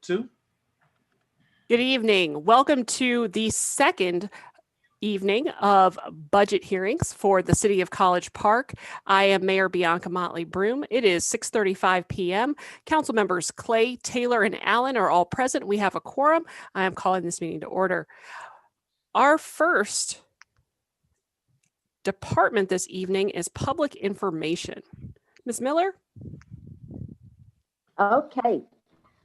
2. Good evening. Welcome to the second evening of budget hearings for the City of College Park. I am Mayor Bianca Motley Broom. It is 6:35 p.m. Council members Clay, Taylor, and Allen are all present. We have a quorum. I am calling this meeting to order. Our first department this evening is public information. Ms. Miller? Okay,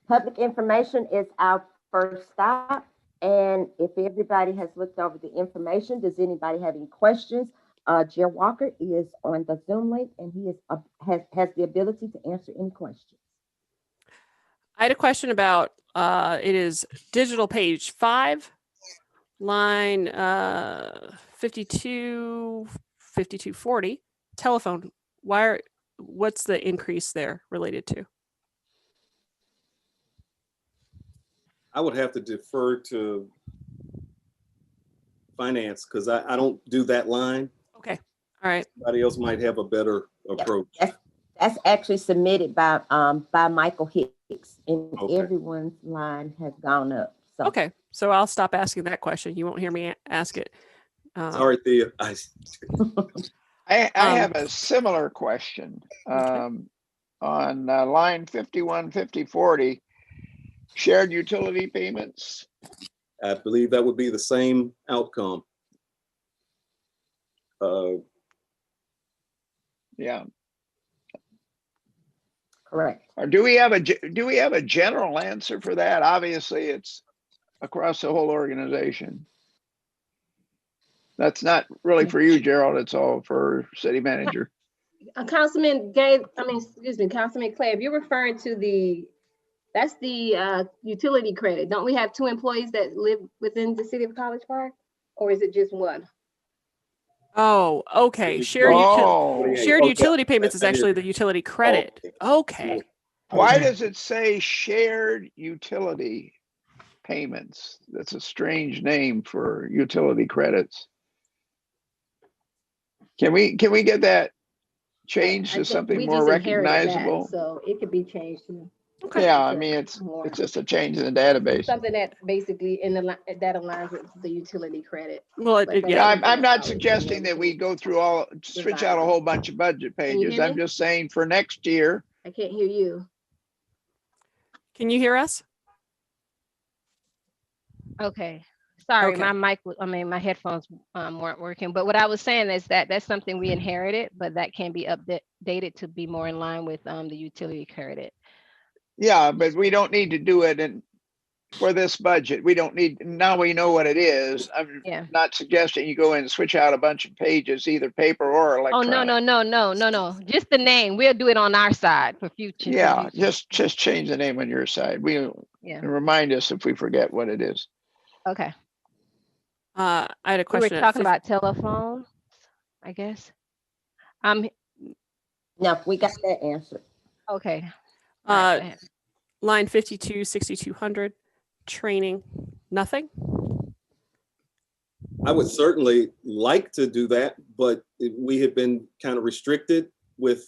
public information is our first stop. And if everybody has looked over the information, does anybody have any questions? Jer Walker is on the Zoom link and he is has the ability to answer any questions. I had a question about, it is digital page 5, line 5240, telephone. What's the increase there related to? I would have to defer to finance because I don't do that line. Okay, all right. Somebody else might have a better approach. That's actually submitted by Michael Hicks, and Okay. everyone's line has gone up. So. Okay, so I'll stop asking that question. You won't hear me ask it. Sorry, Thea. I have a similar question. Okay. On line 515040, shared utility payments. I believe that would be the same outcome. Yeah. Correct. Or do we have a general answer for that? Obviously, it's across the whole organization. That's not really for you, Gerald. It's all for city manager. Councilman Councilman Clay, if you're referring to that's the utility credit. Don't we have 2 employees that live within the city of College Park? Or is it just one? Oh, okay. Shared utility payments is actually the utility credit. Okay. Why does it say shared utility payments? That's a strange name for utility credits. Can we get that changed to something more recognizable? So it could be changed to. Okay. Yeah, I mean, it's just a change in the database. Something that basically that aligns with the utility credit. Well, Yeah, I'm not suggesting that we go through switch out a whole bunch of budget pages. I'm just saying for next year. I can't hear you. Can you hear us? Okay. Sorry, Okay. my headphones weren't working. But what I was saying is that's something we inherited, but that can be updated to be more in line with the utility credit. Yeah, but we don't need to do it for this budget. We don't need, now we know what it is. I'm not suggesting you go in and switch out a bunch of pages, either paper or electronic. Oh, no. Just the name. We'll do it on our side for future. Yeah, just change the name on your side. And remind us if we forget what it is. Okay. I had a question. We were talking about telephones, I guess. No, we got that answer. Okay. Line 526200, training, nothing? I would certainly like to do that, but we have been kind of restricted with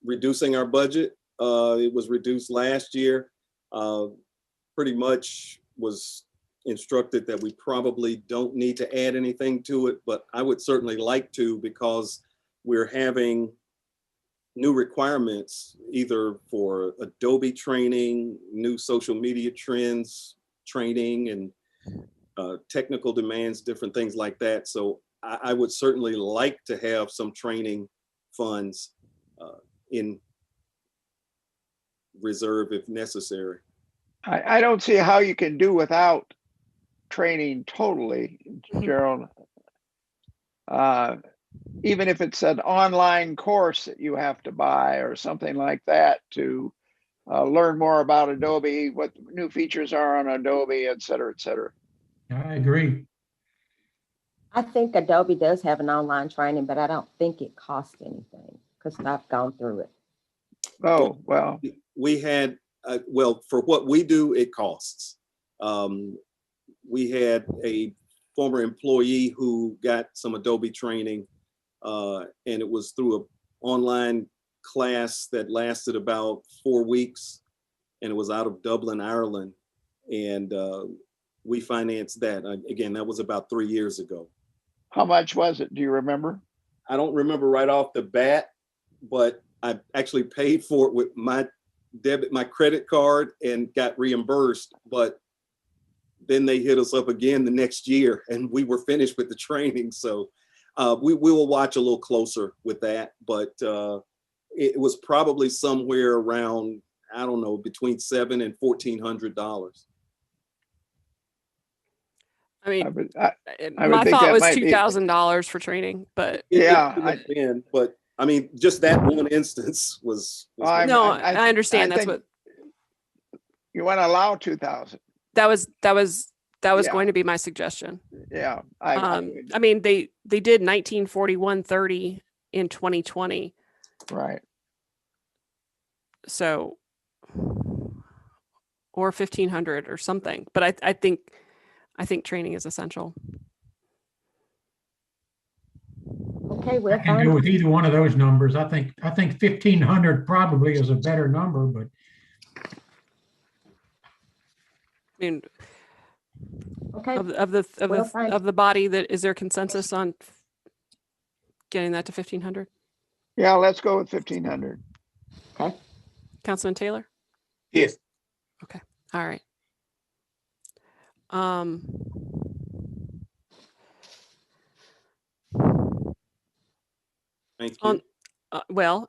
reducing our budget. It was reduced last year. Pretty much was instructed that we probably don't need to add anything to it, but I would certainly like to because we're having new requirements either for Adobe training, new social media trends training, and technical demands, different things like that. So I would certainly like to have some training funds in reserve if necessary. I don't see how you can do without training totally, Gerald. Even if it's an online course that you have to buy or something like that to learn more about Adobe, what new features are on Adobe, et cetera, et cetera. I agree. I think Adobe does have an online training, but I don't think it costs anything because I've gone through it. Oh, well. We had, well, for what we do, it costs. We had a former employee who got some Adobe training, and it was through an online class that lasted about 4 weeks. and it was out of Dublin, Ireland. And we financed that. Again, that was about 3 years ago. How much was it? Do you remember? I don't remember right off the bat, but I actually paid for it with my credit card and got reimbursed. But then they hit us up again the next year and we were finished with the training. So we will watch a little closer with that. But it was probably somewhere around, I don't know, between $700 and $1,400. I mean, I my would think thought that was might be- $2,000 for training, but Yeah, It could have been, but I mean, just that one instance was no, I understand. That's think what you want to allow 2,000. that was Yeah. going to be my suggestion. Yeah. I mean, they did 1941.30 in 2020. Right. So, or 1,500 or something. But I think training is essential. Okay, we're I can go fine. with either one of those numbers. I think 1,500 probably is a better number, but I mean, Okay, of Well, fine. the body, that is there consensus on getting that to 1,500? Yeah, let's go with 1,500. okay. Councilman Taylor? Yes. All right. Thank you. On, well,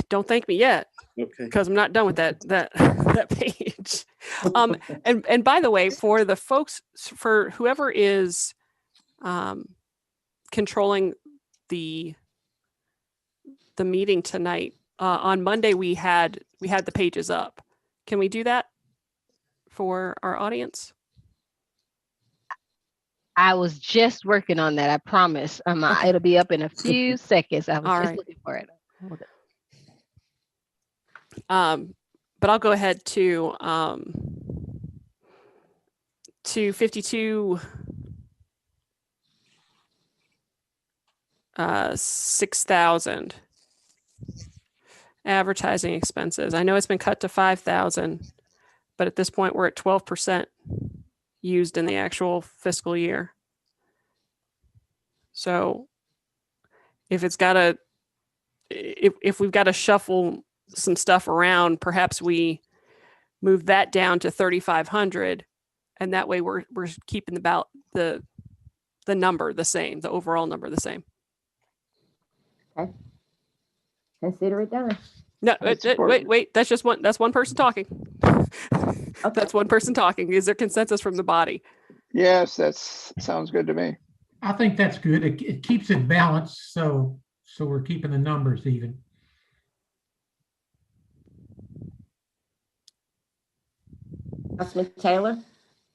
don't thank me yet, Okay. because I'm not done with that that page. And by the way, for the folks, for whoever is controlling the meeting tonight, on Monday we had the pages up. Can we do that for our audience? I was just working on that. I promise. Okay. It'll be up in a few seconds. I was All just right. looking for it. Hold it. But I'll go ahead to 52 6,000 advertising expenses. I know it's been cut to 5,000, but at this point we're at 12% used in the actual fiscal year. So if we've got to shuffle some stuff around, perhaps we move that down to 3,500, and that way we're keeping the number the same, the overall number the same. Okay. Consider it done. No, That's wait, important. that's one person talking. That's one person talking. Is there consensus from the body? Yes, sounds good to me. I think that's good. It keeps it balanced, so we're keeping the numbers even. Councilman Taylor?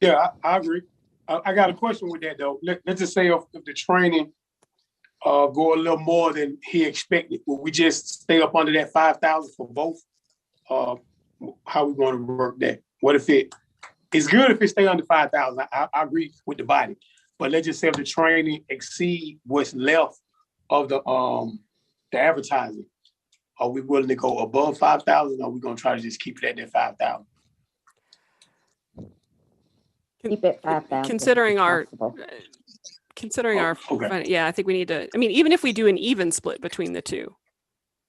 Yeah, I agree. I got a question with that though. Let's just say if the training go a little more than he expected, will we just stay up under that 5,000 for both? How we going to work that? What if it's good if it stay under 5,000? I agree with the body, but let's just say if the training exceed what's left of the advertising, are we willing to go above 5,000? Or are we going to try to just keep it at that 5,000? Keep it 5,000. Considering if our possible. Okay. Yeah, I think we need to, I mean, even if we do an even split between the two,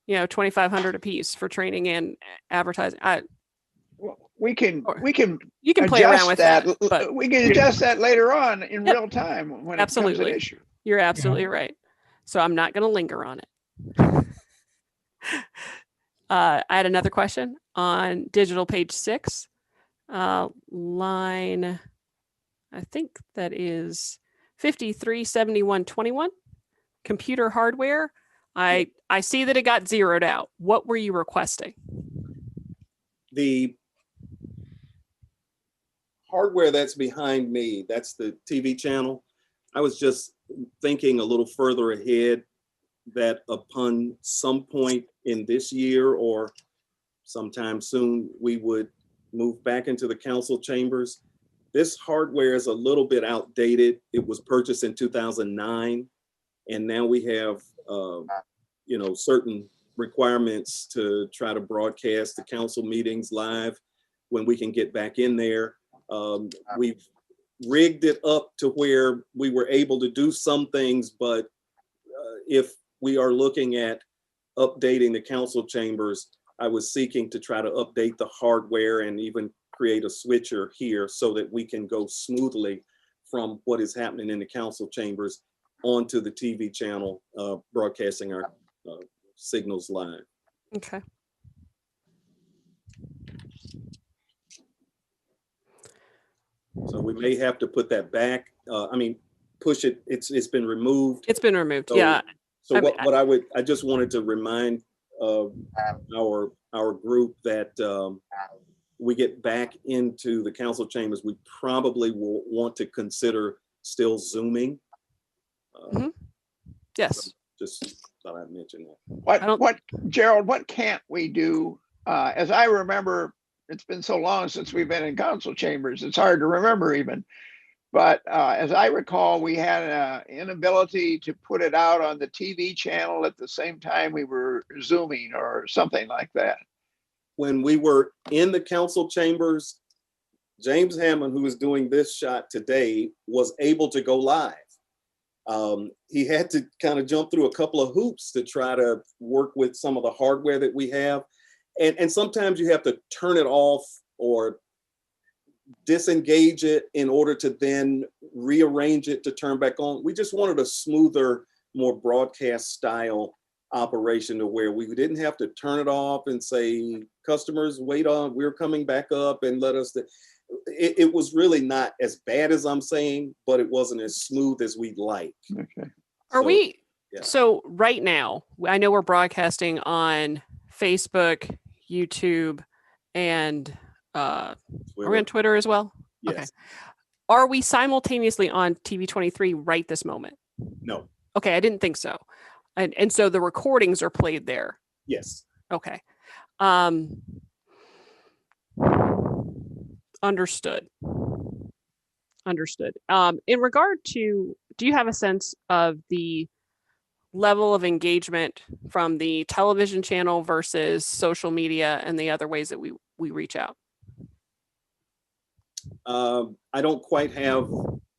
2,500 apiece for training and advertising. Well, we can You can play around with that, but we can adjust that later on in Yep. real time when Absolutely. it becomes an issue. you're absolutely right. So I'm not going to linger on it. I had another question on digital page 6, line, I think that is 537121, computer hardware. I see that it got zeroed out. What were you requesting? The hardware that's behind me, that's the TV channel. I was just thinking a little further ahead that upon some point in this year or sometime soon, we would move back into the council chambers. This hardware is a little bit outdated. It was purchased in 2009, and now we have certain requirements to try to broadcast the council meetings live. when we can get back in there. We've rigged it up to where we were able to do some things, but if we are looking at updating the council chambers, I was seeking to try to update the hardware and even create a switcher here so that we can go smoothly from what is happening in the council chambers onto the TV channel, broadcasting our signals live. Okay. So we may have to put that back. I mean, push it. It's been removed. It's been removed. So, Yeah. So I mean, I just wanted to remind our group that we get back into the council chambers, we probably will want to consider still Zooming. Yes. So just thought I'd mention that. What, Gerald, what can't we do? As I remember, it's been so long since we've been in council chambers, it's hard to remember even. But as I recall, we had an inability to put it out on the TV channel at the same time we were Zooming or something like that. When we were in the council chambers, James Hammond, who is doing this shot today, was able to go live. He had to kind of jump through a couple of hoops to try to work with some of the hardware that we have. And sometimes you have to turn it off or disengage it in order to then rearrange it to turn back on. We just wanted a smoother, more broadcast style operation to where we didn't have to turn it off and say, customers, wait on, we're coming back up and let us. It was really not as bad as I'm saying, but it wasn't as smooth as we'd like. Okay. So right now, I know we're broadcasting on Facebook, YouTube, and are we on Twitter as well? Yes. Okay. Are we simultaneously on TV 23 right this moment? No. Okay, I didn't think so. And so the recordings are played there. Yes. Okay. Understood. In regard to, do you have a sense of the level of engagement from the television channel versus social media and the other ways that we reach out? I don't quite have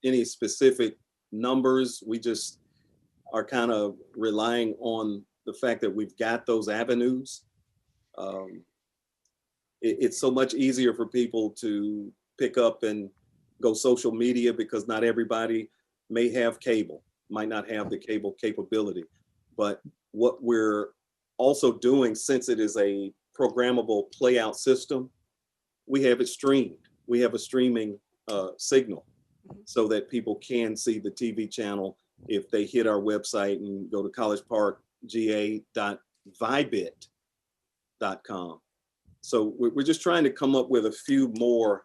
any specific numbers. We just are kind of relying on the fact that we've got those avenues. It's so much easier for people to pick up and go social media because not everybody may have cable, might not have the cable capability. But what we're also doing, since it is a programmable playout system, we have it streamed. We have a streaming signal so that people can see the TV channel if they hit our website and go to collegeparkga.vibit.com. So we're just trying to come up with a few more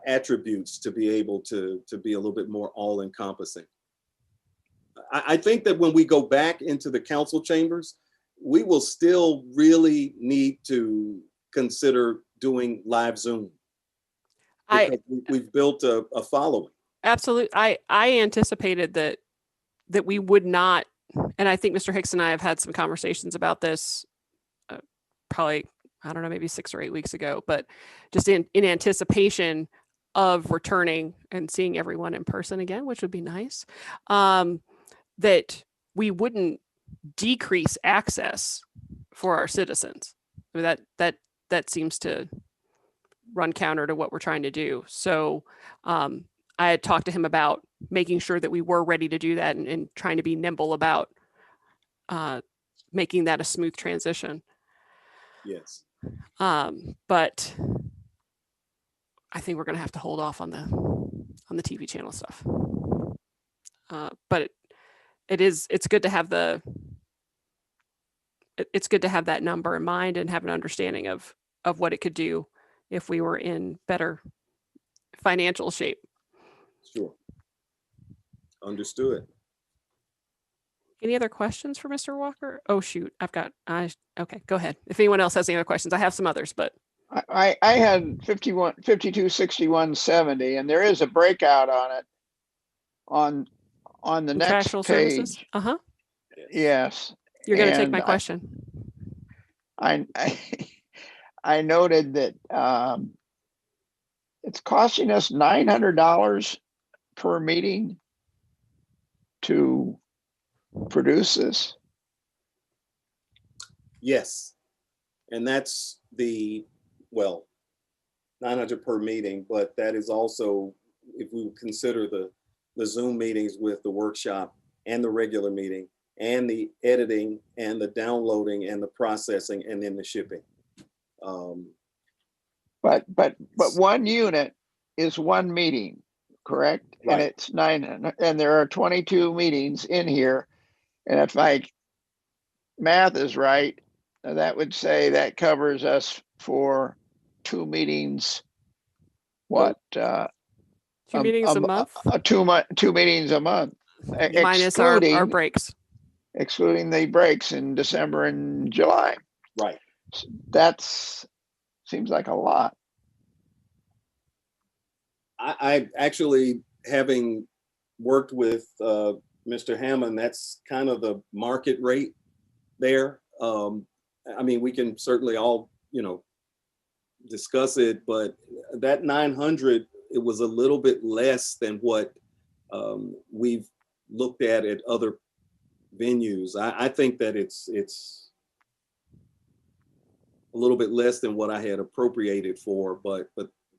attributes to be able to be a little bit more all-encompassing. I think that when we go back into the council chambers, we will still really need to consider doing live Zoom. We've built a following. Absolutely. I anticipated that we would not, and I think Mr. Hicks and I have had some conversations about this probably, I don't know, maybe 6 or 8 weeks ago, but just in anticipation of returning and seeing everyone in person again, which would be nice, that we wouldn't decrease access for our citizens. I mean, that seems to run counter to what we're trying to do. So I had talked to him about making sure that we were ready to do that and trying to be nimble about making that a smooth transition. Yes. But I think we're going to have to hold off on the TV channel stuff. But it's good to have it's good to have that number in mind and have an understanding of what it could do if we were in better financial shape. Sure. Understood. Any other questions for Mr. Walker? Oh, shoot. Okay, go ahead. If anyone else has any other questions, I have some others, but. I had 526170, and there is a breakout on it on the next Contractual page. services? Uh-huh. Yes. You're going to take my question. I noted that it's costing us $900 per meeting to produce this. Yes. And that's well, 900 per meeting, but that is also, if we consider the Zoom meetings with the workshop and the regular meeting and the editing and the downloading and the processing and then the shipping. But one unit is one meeting, correct? Right. And it's 9, and there are 22 meetings in here. And if my math is right, that would say that covers us for 2 meetings. What? 2 meetings a month, 2 meetings a month, minus our breaks. excluding the breaks in December and July. Right. That's seems like a lot. I actually, having worked with Mr. Hammond, that's kind of the market rate there. I mean, we can certainly all, discuss it, but that 900, it was a little bit less than what we've looked at other venues. I think that it's a little bit less than what I had appropriated for, but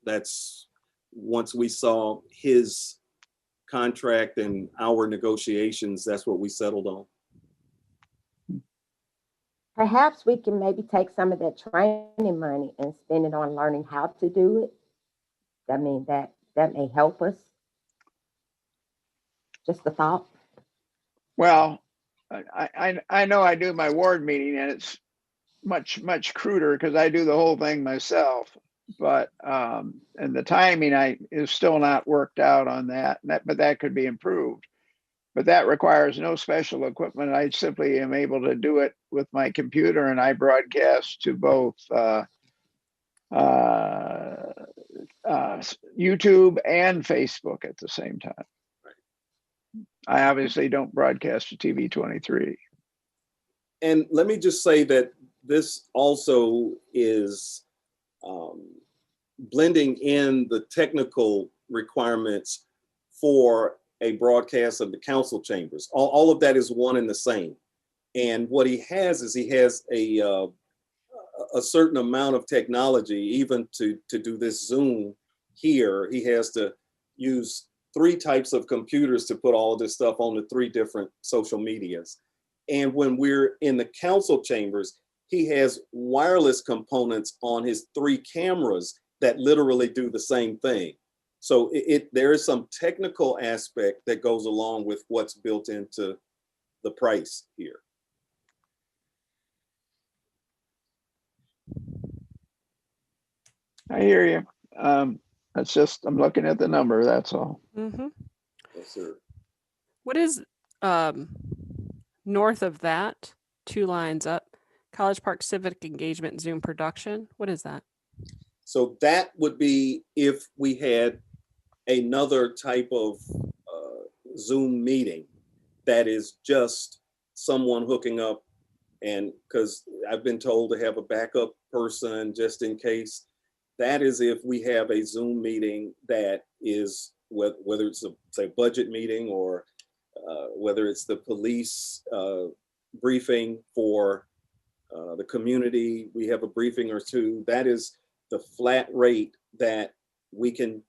that's, once we saw his contract and our negotiations, that's what we settled on. Perhaps we can maybe take some of that training money and spend it on learning how to do it. I mean, that may help us. Just a thought. Well, I know I do my ward meeting and it's much cruder because I do the whole thing myself. But and the timing is still not worked out on that, but that could be improved. But that requires no special equipment. I simply am able to do it with my computer, and I broadcast to both YouTube and Facebook at the same time. I obviously don't broadcast to TV 23. And let me just say that this also is blending in the technical requirements for a broadcast of the council chambers. All of that is one and the same. And what he has is he has a certain amount of technology, even to do this Zoom here. He has to use 3 types of computers to put all of this stuff on the 3 different social medias. And when we're in the council chambers, he has wireless components on his 3 cameras that literally do the same thing. So there is some technical aspect that goes along with what's built into the price here. I hear you. That's just, I'm looking at the number, that's all. Mm-hmm. Yes, sir. What is north of that, 2 lines up, College Park Civic Engagement Zoom production? What is that? So that would be if we had another type of Zoom meeting that is just someone hooking up, and because I've been told to have a backup person just in case. That is if we have a Zoom meeting that is, whether it's a budget meeting or whether it's the police briefing for the community, we have a briefing or 2. That is the flat rate that we can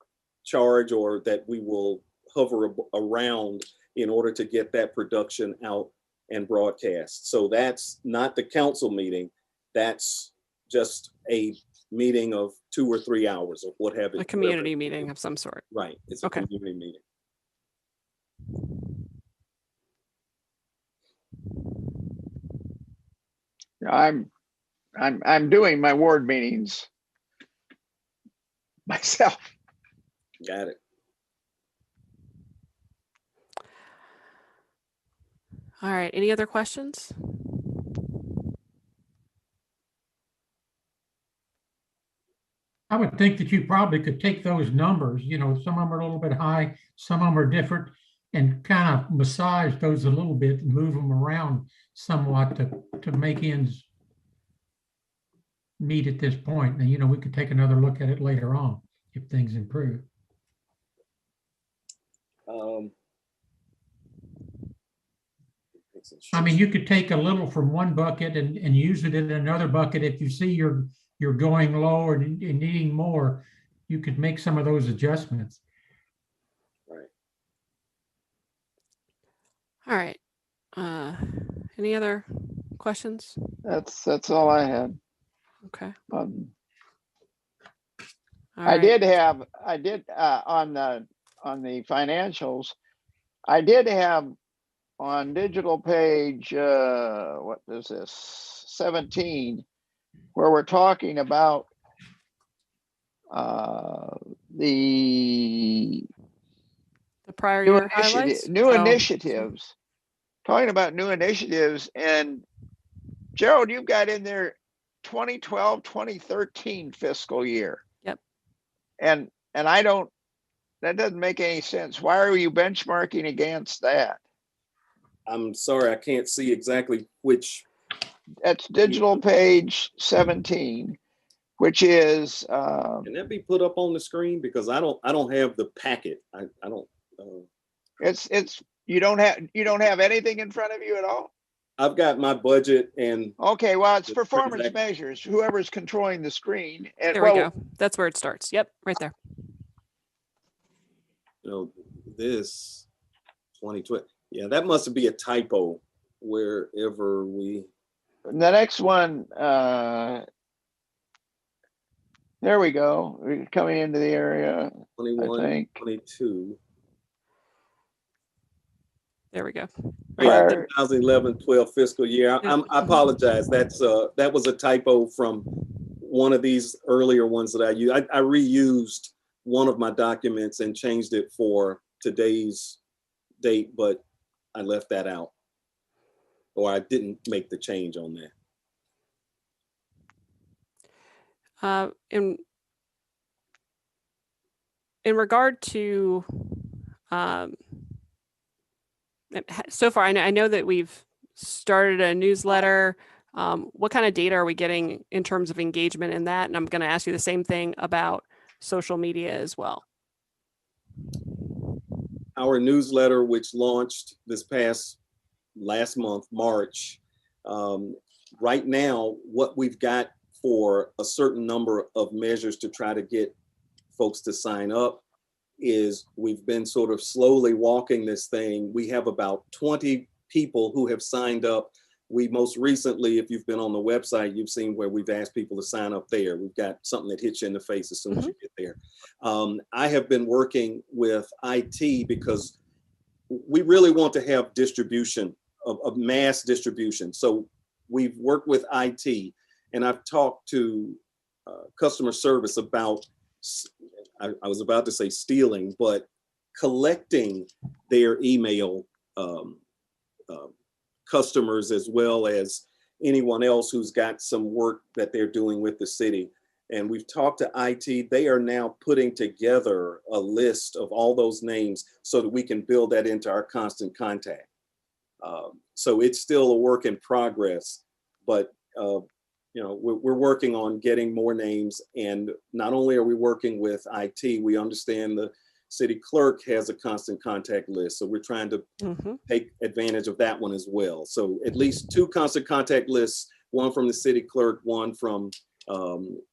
charge or that we will hover around in order to get that production out and broadcast. So that's not the council meeting. That's just a meeting of 2 or 3 hours or what have you. A community meeting of some sort. Right. It's a Okay. community meeting. I'm doing my ward meetings myself. Got it. All right. Any other questions? I would think that you probably could take those numbers, some of them are a little bit high, some of them are different, and kind of massage those a little bit and move them around somewhat to make ends meet at this point. And, we could take another look at it later on if things improve. I mean, you could take a little from one bucket and use it in another bucket. If you see you're going low and needing more, you could make some of those adjustments. Right. All right. Any other questions? That's all I had. Okay. All All I right. did on the financials, I did have on digital page, what is this, 17, where we're talking about the The prior new year highlights. initiatives, talking about new initiatives. And Gerald, you've got in there 2012, 2013 fiscal year. Yep. And that doesn't make any sense. Why are you benchmarking against that? I'm sorry, I can't see exactly which. That's digital page 17, which is Can that be put up on the screen? Because I don't have the packet. I don't. it's you don't have anything in front of you at all? I've got my budget and. Okay, well, it's The performance transaction. measures, whoever's controlling the screen. And There we go. That's where it starts. Yep, right there. This 2020. Yeah, that must be a typo wherever we. The next one, there we go. We're coming into the area, 21, I think. 22. There we go. Yeah, Prior- 2011-12 fiscal year. I apologize. That was a typo from one of these earlier ones that I used. I reused one of my documents and changed it for today's date, but I left that out, or I didn't make the change on that. In regard to so far, I know that we've started a newsletter. What kind of data are we getting in terms of engagement in that? And I'm going to ask you the same thing about social media as well. Our newsletter, which launched last month, March, right now, what we've got for a certain number of measures to try to get folks to sign up is we've been sort of slowly walking this thing. We have about 20 people who have signed up. We most recently, if you've been on the website, you've seen where we've asked people to sign up there. We've got something that hits you in the face as soon as you get there. I have been working with IT because we really want to have distribution of mass distribution. So we've worked with IT, and I've talked to customer service about, I was about to say stealing, but collecting their email customers as well as anyone else who's got some work that they're doing with the city. And we've talked to IT. They are now putting together a list of all those names so that we can build that into our constant contact. So it's still a work in progress, but we're working on getting more names. And not only are we working with IT, we understand the city clerk has a constant contact list. So we're trying to take advantage of that one as well. So at least 2 constant contact lists, one from the city clerk, one from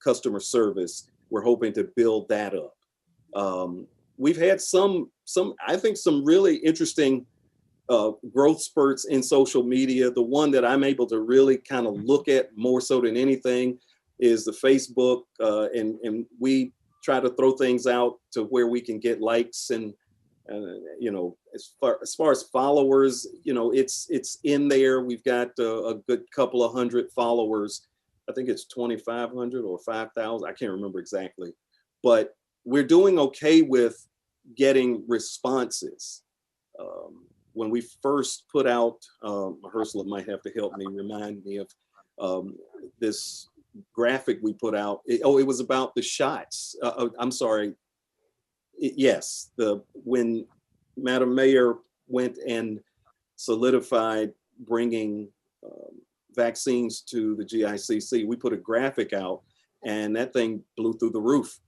customer service. We're hoping to build that up. We've had some I think some really interesting growth spurts in social media. The one that I'm able to really kind of look at more so than anything is the Facebook, and we try to throw things out to where we can get likes and as far as followers, it's in there. We've got a good couple of hundred followers. I think it's 2,500 or 5,000. I can't remember exactly, but we're doing okay with getting responses. When we first put out, Ursula might have to help me remind me of this graphic we put out. It was about the shots. I'm sorry. Yes, when Madam Mayor went and solidified bringing vaccines to the GICC, we put a graphic out, and that thing blew through the roof.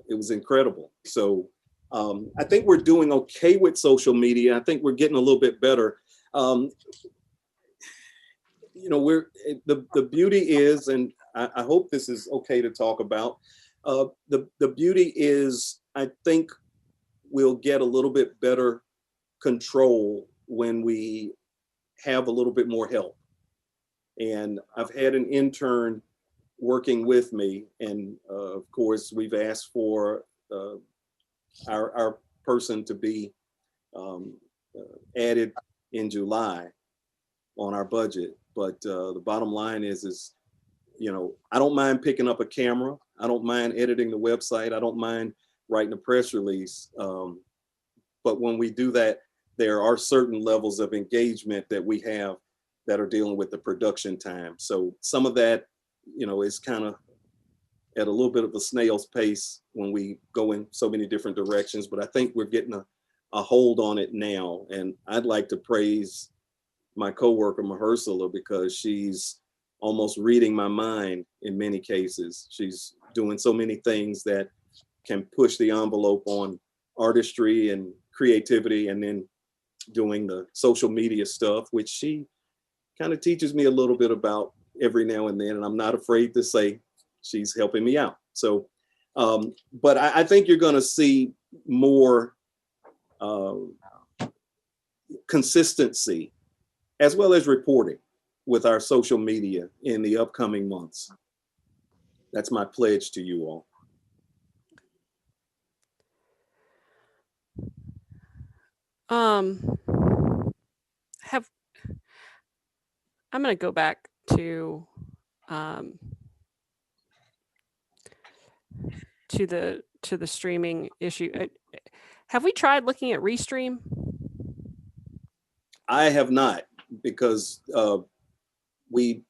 It was incredible. So I think we're doing okay with social media. I think we're getting a little bit better. You know, the beauty is, and I hope this is okay to talk about. The beauty is, I think we'll get a little bit better control when we have a little bit more help. And I've had an intern working with me, and of course, we've asked for our person to be added in July on our budget. But the bottom line is, you know, I don't mind picking up a camera. I don't mind editing the website. I don't mind writing a press release. But when we do that, there are certain levels of engagement that we have that are dealing with the production time. So some of that, you know, is kind of at a little bit of a snail's pace when we go in so many different directions. But I think we're getting a hold on it now. And I'd like to praise my coworker, Mahershala, because she's almost reading my mind in many cases. She's doing so many things that can push the envelope on artistry and creativity, and then doing the social media stuff, which she kind of teaches me a little bit about every now and then. And I'm not afraid to say she's helping me out. So, but I think you're going to see more consistency as well as reporting with our social media in the upcoming months. That's my pledge to you all. I'm going to go back to the streaming issue. Have we tried looking at Restream? I have not, because we,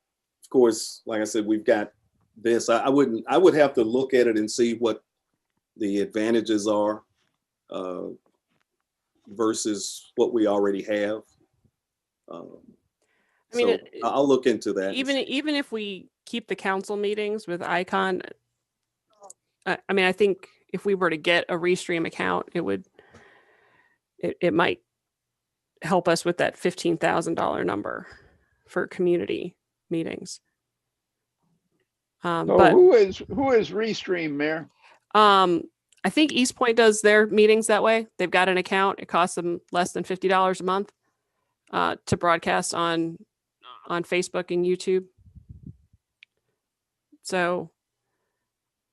of course, like I said, we've got this. I would have to look at it and see what the advantages are versus what we already have. I mean, so I'll look into that. Even if we keep the council meetings with Icon, I mean, I think if we were to get a Restream account, it might help us with that $15,000 number for community meetings. So but who is Restream, Mayor? I think East Point does their meetings that way. They've got an account. It costs them less than $50 a month to broadcast on Facebook and YouTube. So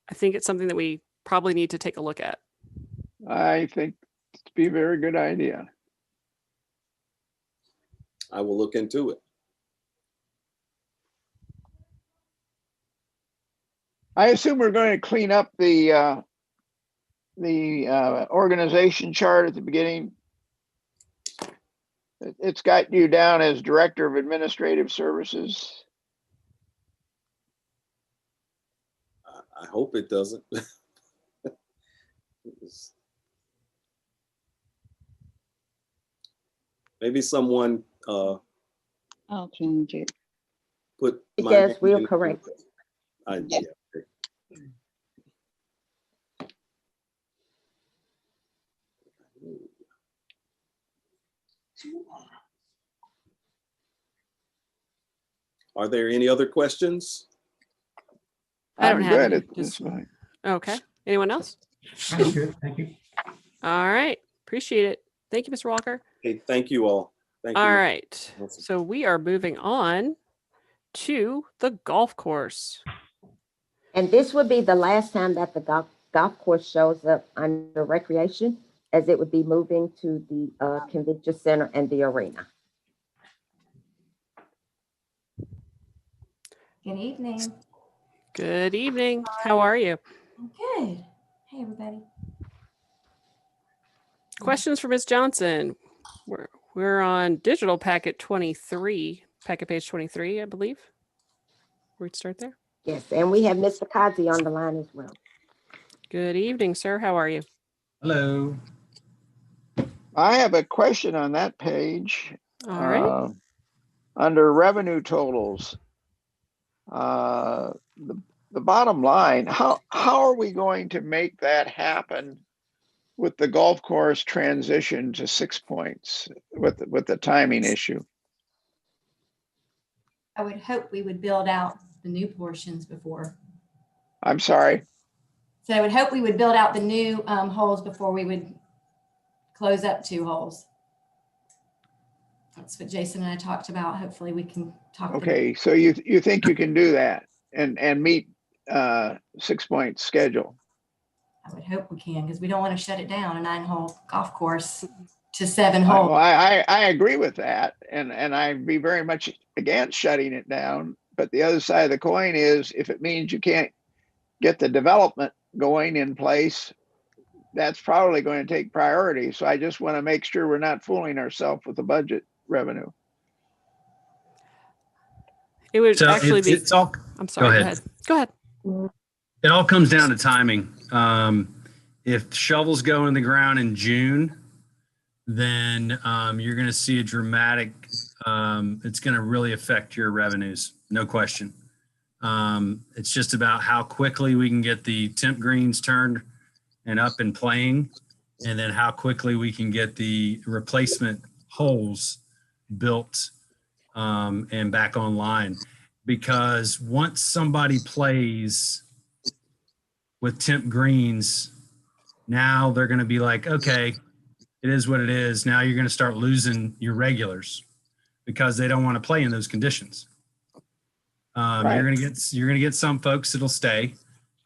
I think it's something that we probably need to take a look at. I think it'd be a very good idea. I will look into it. I assume we're going to clean up the organization chart at the beginning. It's got you down as Director of Administrative Services. I hope it doesn't. Maybe someone I'll change it. put my Yes, name we'll in. correct it. Yeah. Are there any other questions? I don't I'm have good. any. It's fine. Okay. Anyone else? That's good. Thank you. All right. Appreciate it. Thank you, Mr. Walker. Okay, thank you all. Thank you. All right. Awesome. So we are moving on to the golf course. And this would be the last time that the golf course shows up under recreation, as it would be moving to the convention center and the arena. Good evening. Good evening. How are you? I'm good. Hey, everybody. Questions for Ms. Johnson? We're on digital packet 23, packet page 23, I believe. We'd start there. Yes, and we have Mr. Kazi on the line as well. Good evening, sir. How are you? Hello. I have a question on that page. All right. Under revenue totals, the the bottom line, how are we going to make that happen with the golf course transition to 6 points with the timing issue? I would hope we would build out the new portions before. I'm sorry. So I would hope we would build out the new holes before we would close up 2 holes. That's what Jason and I talked about. Hopefully we can talk. Okay, so you think you can do that and meet 6 point schedule? I would hope we can, because we don't want to shut it down, a 9-hole golf course to 7 Well, holes. I agree with that, and I'd be very much against shutting it down. But the other side of the coin is, if it means you can't get the development going in place, that's probably going to take priority. So I just want to make sure we're not fooling ourselves with the budget revenue. It would So actually be. it's all. I'm sorry. Go ahead. Go ahead. It all comes down to timing. If shovels go in the ground in June, then you're going to see a dramatic. It's going to really affect your revenues, no question. It's just about how quickly we can get the temp greens turned and up and playing, and then how quickly we can get the replacement holes built and back online. Because once somebody plays with temp greens, now they're going to be like, okay, it is what it is. Now you're going to start losing your regulars because they don't want to play in those conditions. Right. You're going to get some folks that'll stay,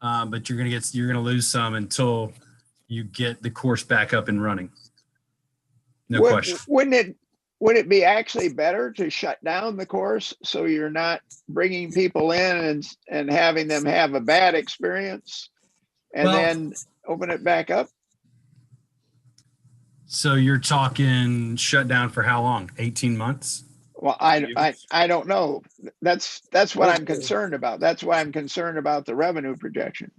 but you're going to lose some until you get the course back up and running. No question. Would it be actually better to shut down the course so you're not bringing people in and having them have a bad experience and then open it back up? So you're talking shut down for how long? 18 months? Well, I don't know. That's what I'm concerned about. That's why I'm concerned about the revenue projection.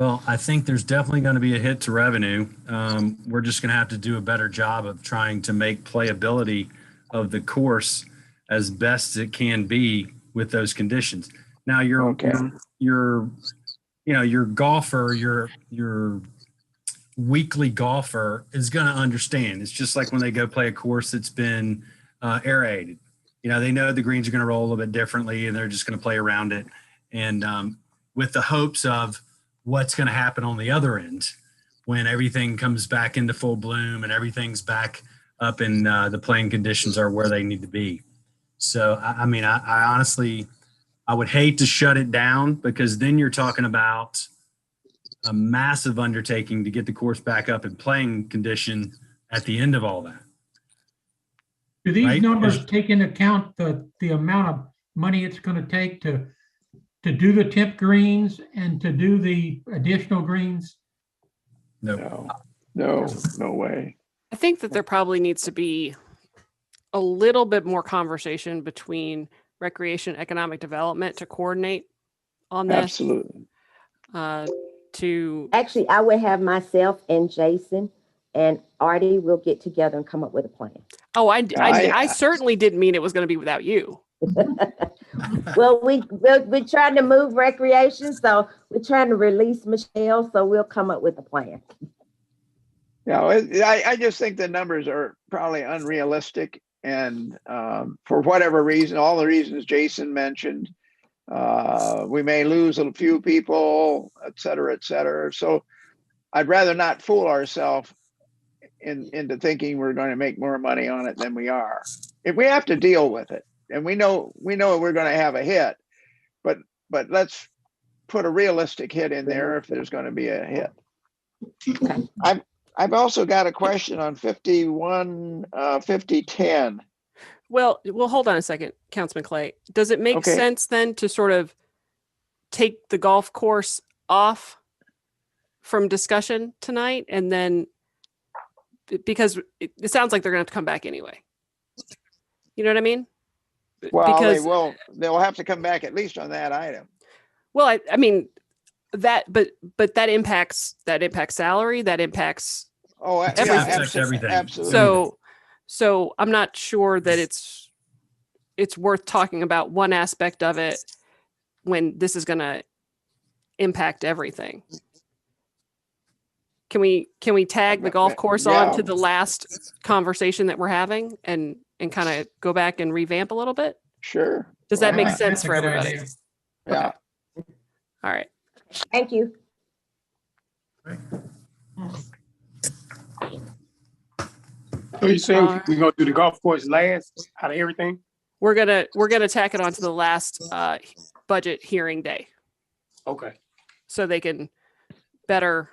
Well, I think there's definitely going to be a hit to revenue. We're just going to have to do a better job of trying to make playability of the course as best it can be with those conditions. Now, your golfer, your weekly golfer is going to understand. It's just like when they go play a course that's been aerated. They know the greens are going to roll a little bit differently, and they're just going to play around it, and with the hopes of what's going to happen on the other end when everything comes back into full bloom and everything's back up and the playing conditions are where they need to be. So, I honestly, I would hate to shut it down, because then you're talking about a massive undertaking to get the course back up in playing condition at the end of all that. Do these Right? numbers take into account the amount of money it's going to take to do the temp greens and to do the additional greens? No. No way. I think that there probably needs to be a little bit more conversation between recreation and economic development to coordinate on this. Absolutely. Actually, I would have myself and Jason and Artie will get together and come up with a plan. Oh, I certainly didn't mean it was going to be without you. Well, we're trying to move recreation, so we're trying to release Michelle, so we'll come up with a plan. I just think the numbers are probably unrealistic, and for whatever reason, all the reasons Jason mentioned, we may lose a few people, et cetera, et cetera. So I'd rather not fool ourselves into thinking we're going to make more money on it than we are. If we have to deal with it, and we know we're going to have a hit, but let's put a realistic hit in there if there's going to be a hit. I've also got a question on 5010. Well, hold on a second, Councilman Clay. Does it make sense then to sort of take the golf course off from discussion tonight, and then, because it sounds like they're going to have to come back anyway. You know what I mean? Well, they'll have to come back at least on that item. Well, I mean that, but that impacts salary, that impacts everything. Absolutely. So I'm not sure that it's worth talking about one aspect of it when this is going to impact everything. Can we tag the golf course on to the last conversation that we're having and kind of go back and revamp a little bit? Sure. Does that make That's sense a for good everybody? idea. Yeah. All right. Thank you. So you saying we're gonna do the golf course last out of everything? We're gonna tack it on to the last budget hearing day, Okay. so they can better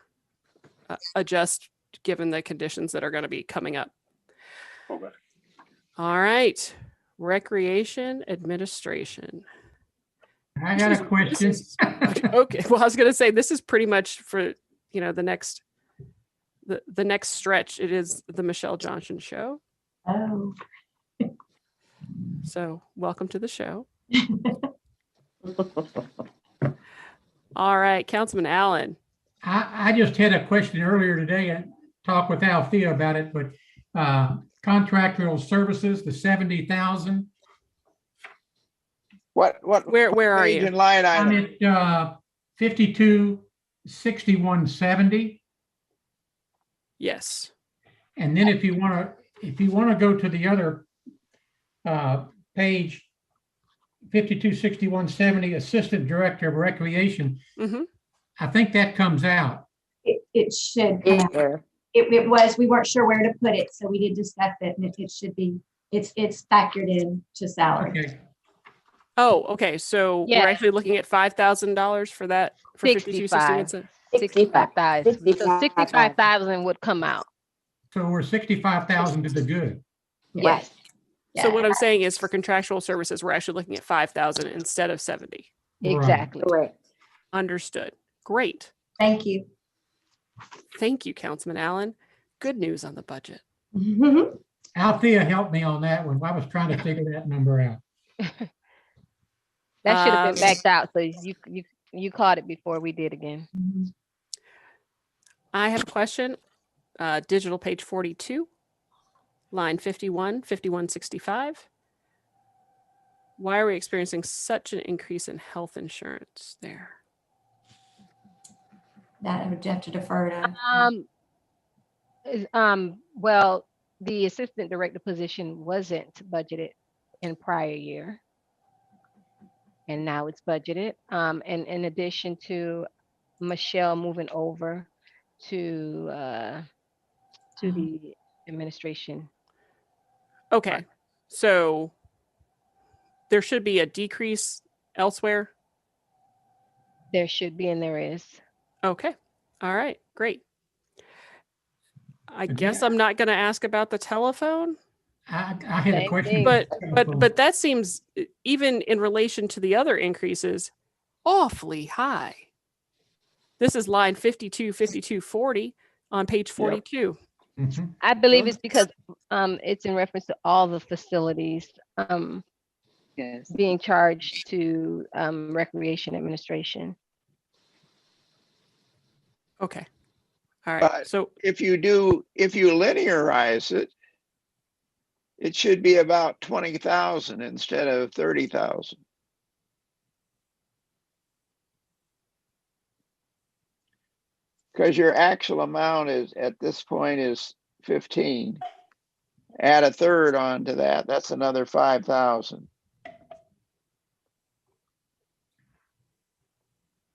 adjust given the conditions that are going to be coming up. Okay. All right, recreation administration. I got a question. Okay, well, I was going to say this is pretty much for the next stretch. It is the Michelle Johnson show. Oh. So welcome to the show. All right, Councilman Allen. I just had a question earlier today and talked with Althea about it, but contractual services, the 70,000. Where are page you? and line I'm item? at 526170. Yes. And then if you want to go to the other page, 526170, Assistant Director of Recreation. Mm-hmm. I think that comes out. It should. It was, we weren't sure where to put it, so we did discuss it, and it should be, it's factored in to salary. Okay. Oh, okay. So Yeah. we're actually looking at $5,000 for that for 5261. 65,000. So 65,000. 65,000 would come out. So we're 65,000 to the good. Yes. So Yeah. what I'm saying is for contractual services, we're actually looking at 5,000 instead of 70. Exactly. Correct. Understood. Great. Thank you. Thank you, Councilman Allen. Good news on the budget. Althea helped me on that one. I was trying to figure that number out. That should have been backed out. So you caught it before we did again. I have a question. Digital page 42, line 51, 5165. Why are we experiencing such an increase in health insurance there? That I would have to defer to. Well, the assistant director position wasn't budgeted in prior year. And now it's budgeted. And in addition to Michelle moving over to the administration. Okay, so there should be a decrease elsewhere. There should be, and there is. Okay, all right, great. I guess I'm not going to ask about the telephone. I had a Same question. thing. But that seems, even in relation to the other increases, awfully high. This is line 5240 on page 42. Mhm. I believe it's because it's in reference to all the facilities Yes. being charged to recreation administration. Okay. All right. But So if you linearize it, it should be about 20,000 instead of 30,000. Because your actual amount is at this point is 15. Add a third onto that, that's another 5,000.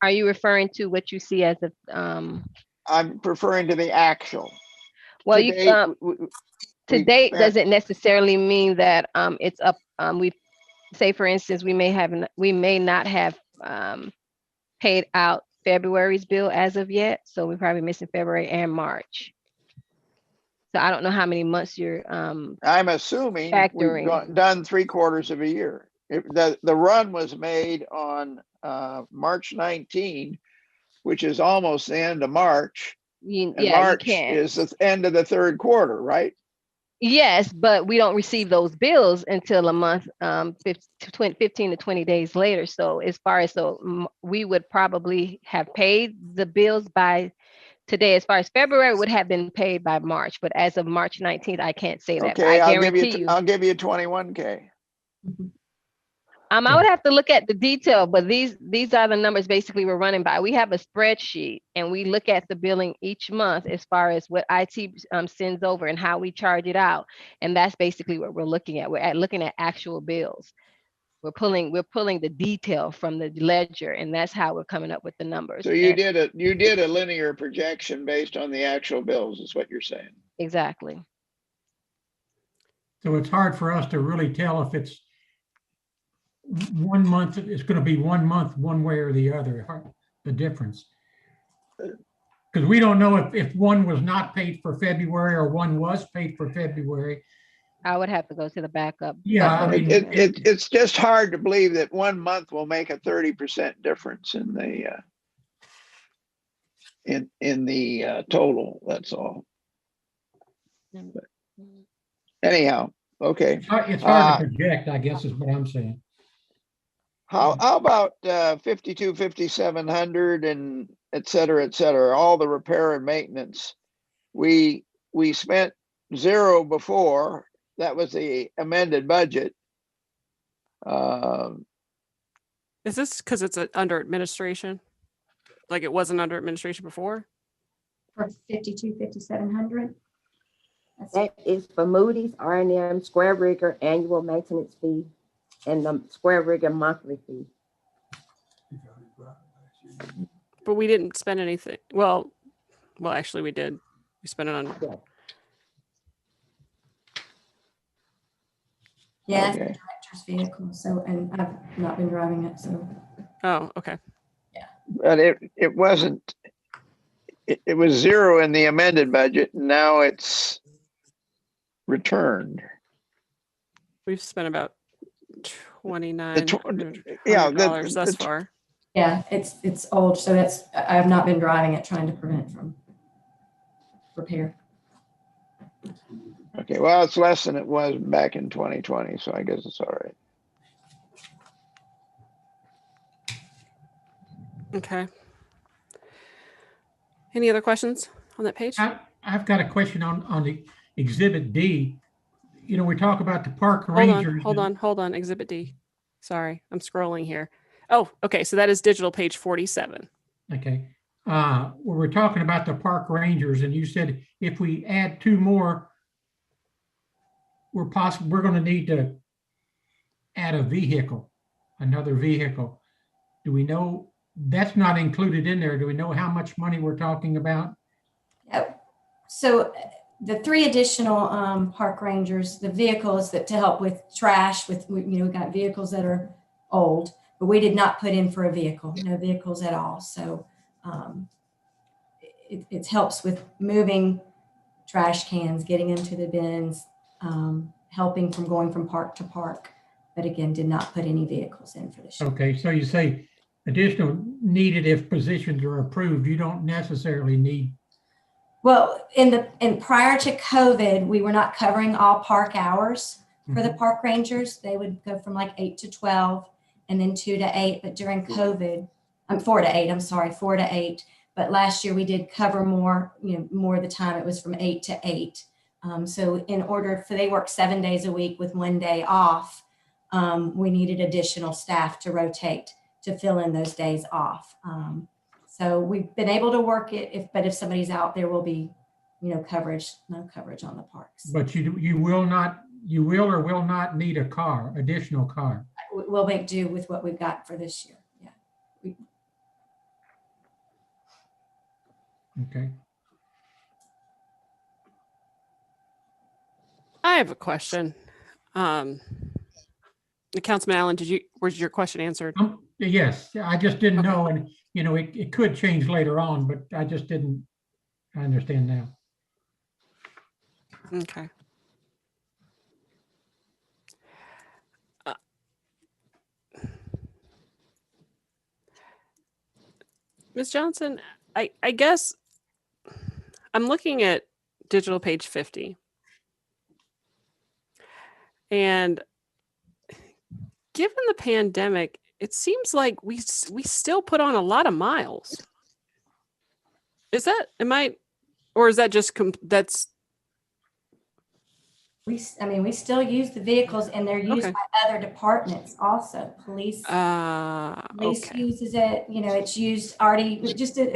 Are you referring to what you see as a I'm referring to the actual. well, Today, to we date spent- doesn't necessarily mean that it's up. We say, for instance, we may not have paid out February's bill as of yet, so we're probably missing February and March. So I don't know how many months you're I'm assuming factoring. we've done 3/4 of a year. The run was made on March 19, which is almost the end of March. And you March can. is the end of the third quarter, right? Yes, but we don't receive those bills until a month, 15 to 20 days later. So as far as we would probably have paid the bills by today. As far as February would have been paid by March, but as of March 19th, I can't say that. But Okay, I I'll guarantee you. I'll give you 21K. I would have to look at the detail, but these are the numbers basically we're running by. We have a spreadsheet and we look at the billing each month as far as what IT sends over and how we charge it out. And that's basically what we're looking at. Looking at actual bills. We're pulling the detail from the ledger, and that's how we're coming up with the numbers. So you did a linear projection based on the actual bills, is what you're saying. Exactly. So it's hard for us to really tell if it's 1 month, it's going to be 1 month, one way or the other, the difference. Because we don't know if one was not paid for February or one was paid for February. I would have to go to the backup. Yeah, I mean, it's just hard to believe that 1 month will make a 30% difference in the total. That's all. But anyhow, okay. it's hard to project, I guess, is what I'm saying. How about 52, 5700 and et cetera, all the repair and maintenance? We spent 0 before. That was the amended budget. Is this because it's under administration? Like it wasn't under administration before? For 52, 5700. That is for Moody's, R&M, Square Rigger annual maintenance fee, and the Square Rigger monthly fee. But we didn't spend anything. Well, actually we did. We spent it on. Yeah, Okay. it's the director's vehicle. So, and I've not been driving it. So. Oh, okay. But it wasn't. It was 0 in the amended budget. And now it's returned. We've spent about $2,900 thus far. Yeah, it's old, so I have not been driving it, trying to prevent from repair. Okay, well, it's less than it was back in 2020, so I guess it's all right. Okay. Any other questions on that page? I've got a question on the Exhibit D. You know, we talk about the park rangers. Hold on. Exhibit D. Sorry, I'm scrolling here. Oh, okay. So that is digital page 47. Okay. We're talking about the park rangers, and you said if we add 2 more, we're going to need to add a vehicle, another vehicle. Do we know that's not included in there? Do we know how much money we're talking about? So the 3 additional park rangers, the vehicles that to help with trash, we got vehicles that are old, but we did not put in for a vehicle, no vehicles at all. So it helps with moving trash cans, getting them to the bins, helping from going from park to park, but again, did not put any vehicles in for this year. Okay, so you say additional needed if positions are approved. You don't necessarily need. Well, in prior to COVID, we were not covering all park hours for the park rangers. They would go from like 8 to 12 and then 2 to 8. But during COVID, 4 to 8, I'm sorry, 4 to 8. But last year we did cover more, more of the time. It was from 8 to 8. So in order for, they work 7 days a week with 1 day off, we needed additional staff to rotate to fill in those days off. So we've been able to work it, but if somebody's out, there will be, no coverage on the parks. But you will or will not need a car, additional car. We'll make do with what we've got for this year. Yeah. Okay. I have a question. Councilman Allen, was your question answered? Yes, I just didn't know, and it could change later on, but I just didn't. I understand now. Okay. Ms. Johnson, I guess I'm looking at digital page 50. And given the pandemic, it seems like we still put on a lot of miles. Or is that just, that's, We still use the vehicles and they're used Okay. by other departments also. Police Okay. uses it, it's used already,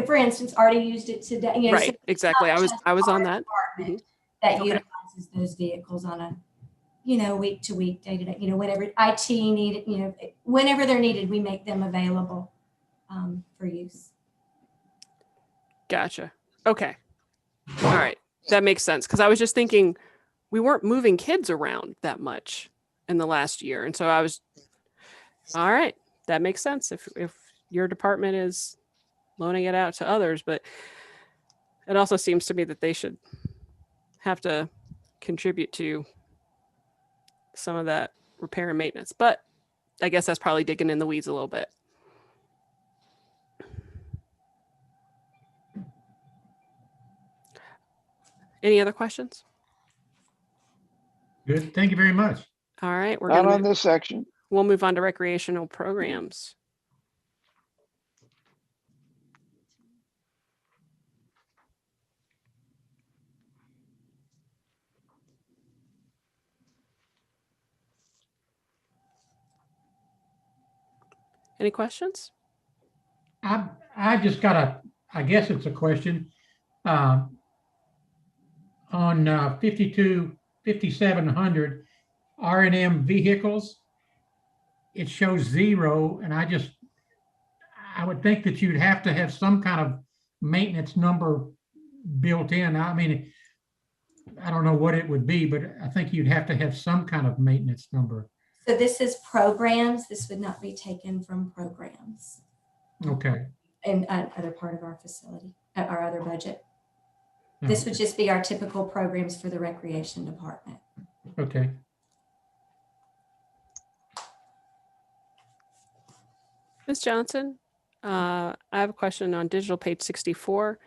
for instance, already used it today. So Right. Exactly. I was on that. department that Okay. utilizes those vehicles on a, week to week, day to day, whenever IT needed, whenever they're needed, we make them available for use. Gotcha. Okay. All right. That makes sense. Because I was just thinking we weren't moving kids around that much in the last year. And so I was, all right, that makes sense if your department is loaning it out to others. But it also seems to me that they should have to contribute to some of that repair and maintenance. But I guess that's probably digging in the weeds a little bit. Any other questions? Good. Thank you very much. All right, Not on this section. we'll move on to recreational programs. Any questions? I just got I guess it's a question. On 5700 R&M vehicles, it shows 0, and I would think that you'd have to have some kind of maintenance number built in. I mean, I don't know what it would be, but I think you'd have to have some kind of maintenance number. So this is programs. This would not be taken from programs. Okay. In other part of our facility, our other budget. This would just be our typical programs for the recreation department. Okay. Ms. Johnson, I have a question on digital page 64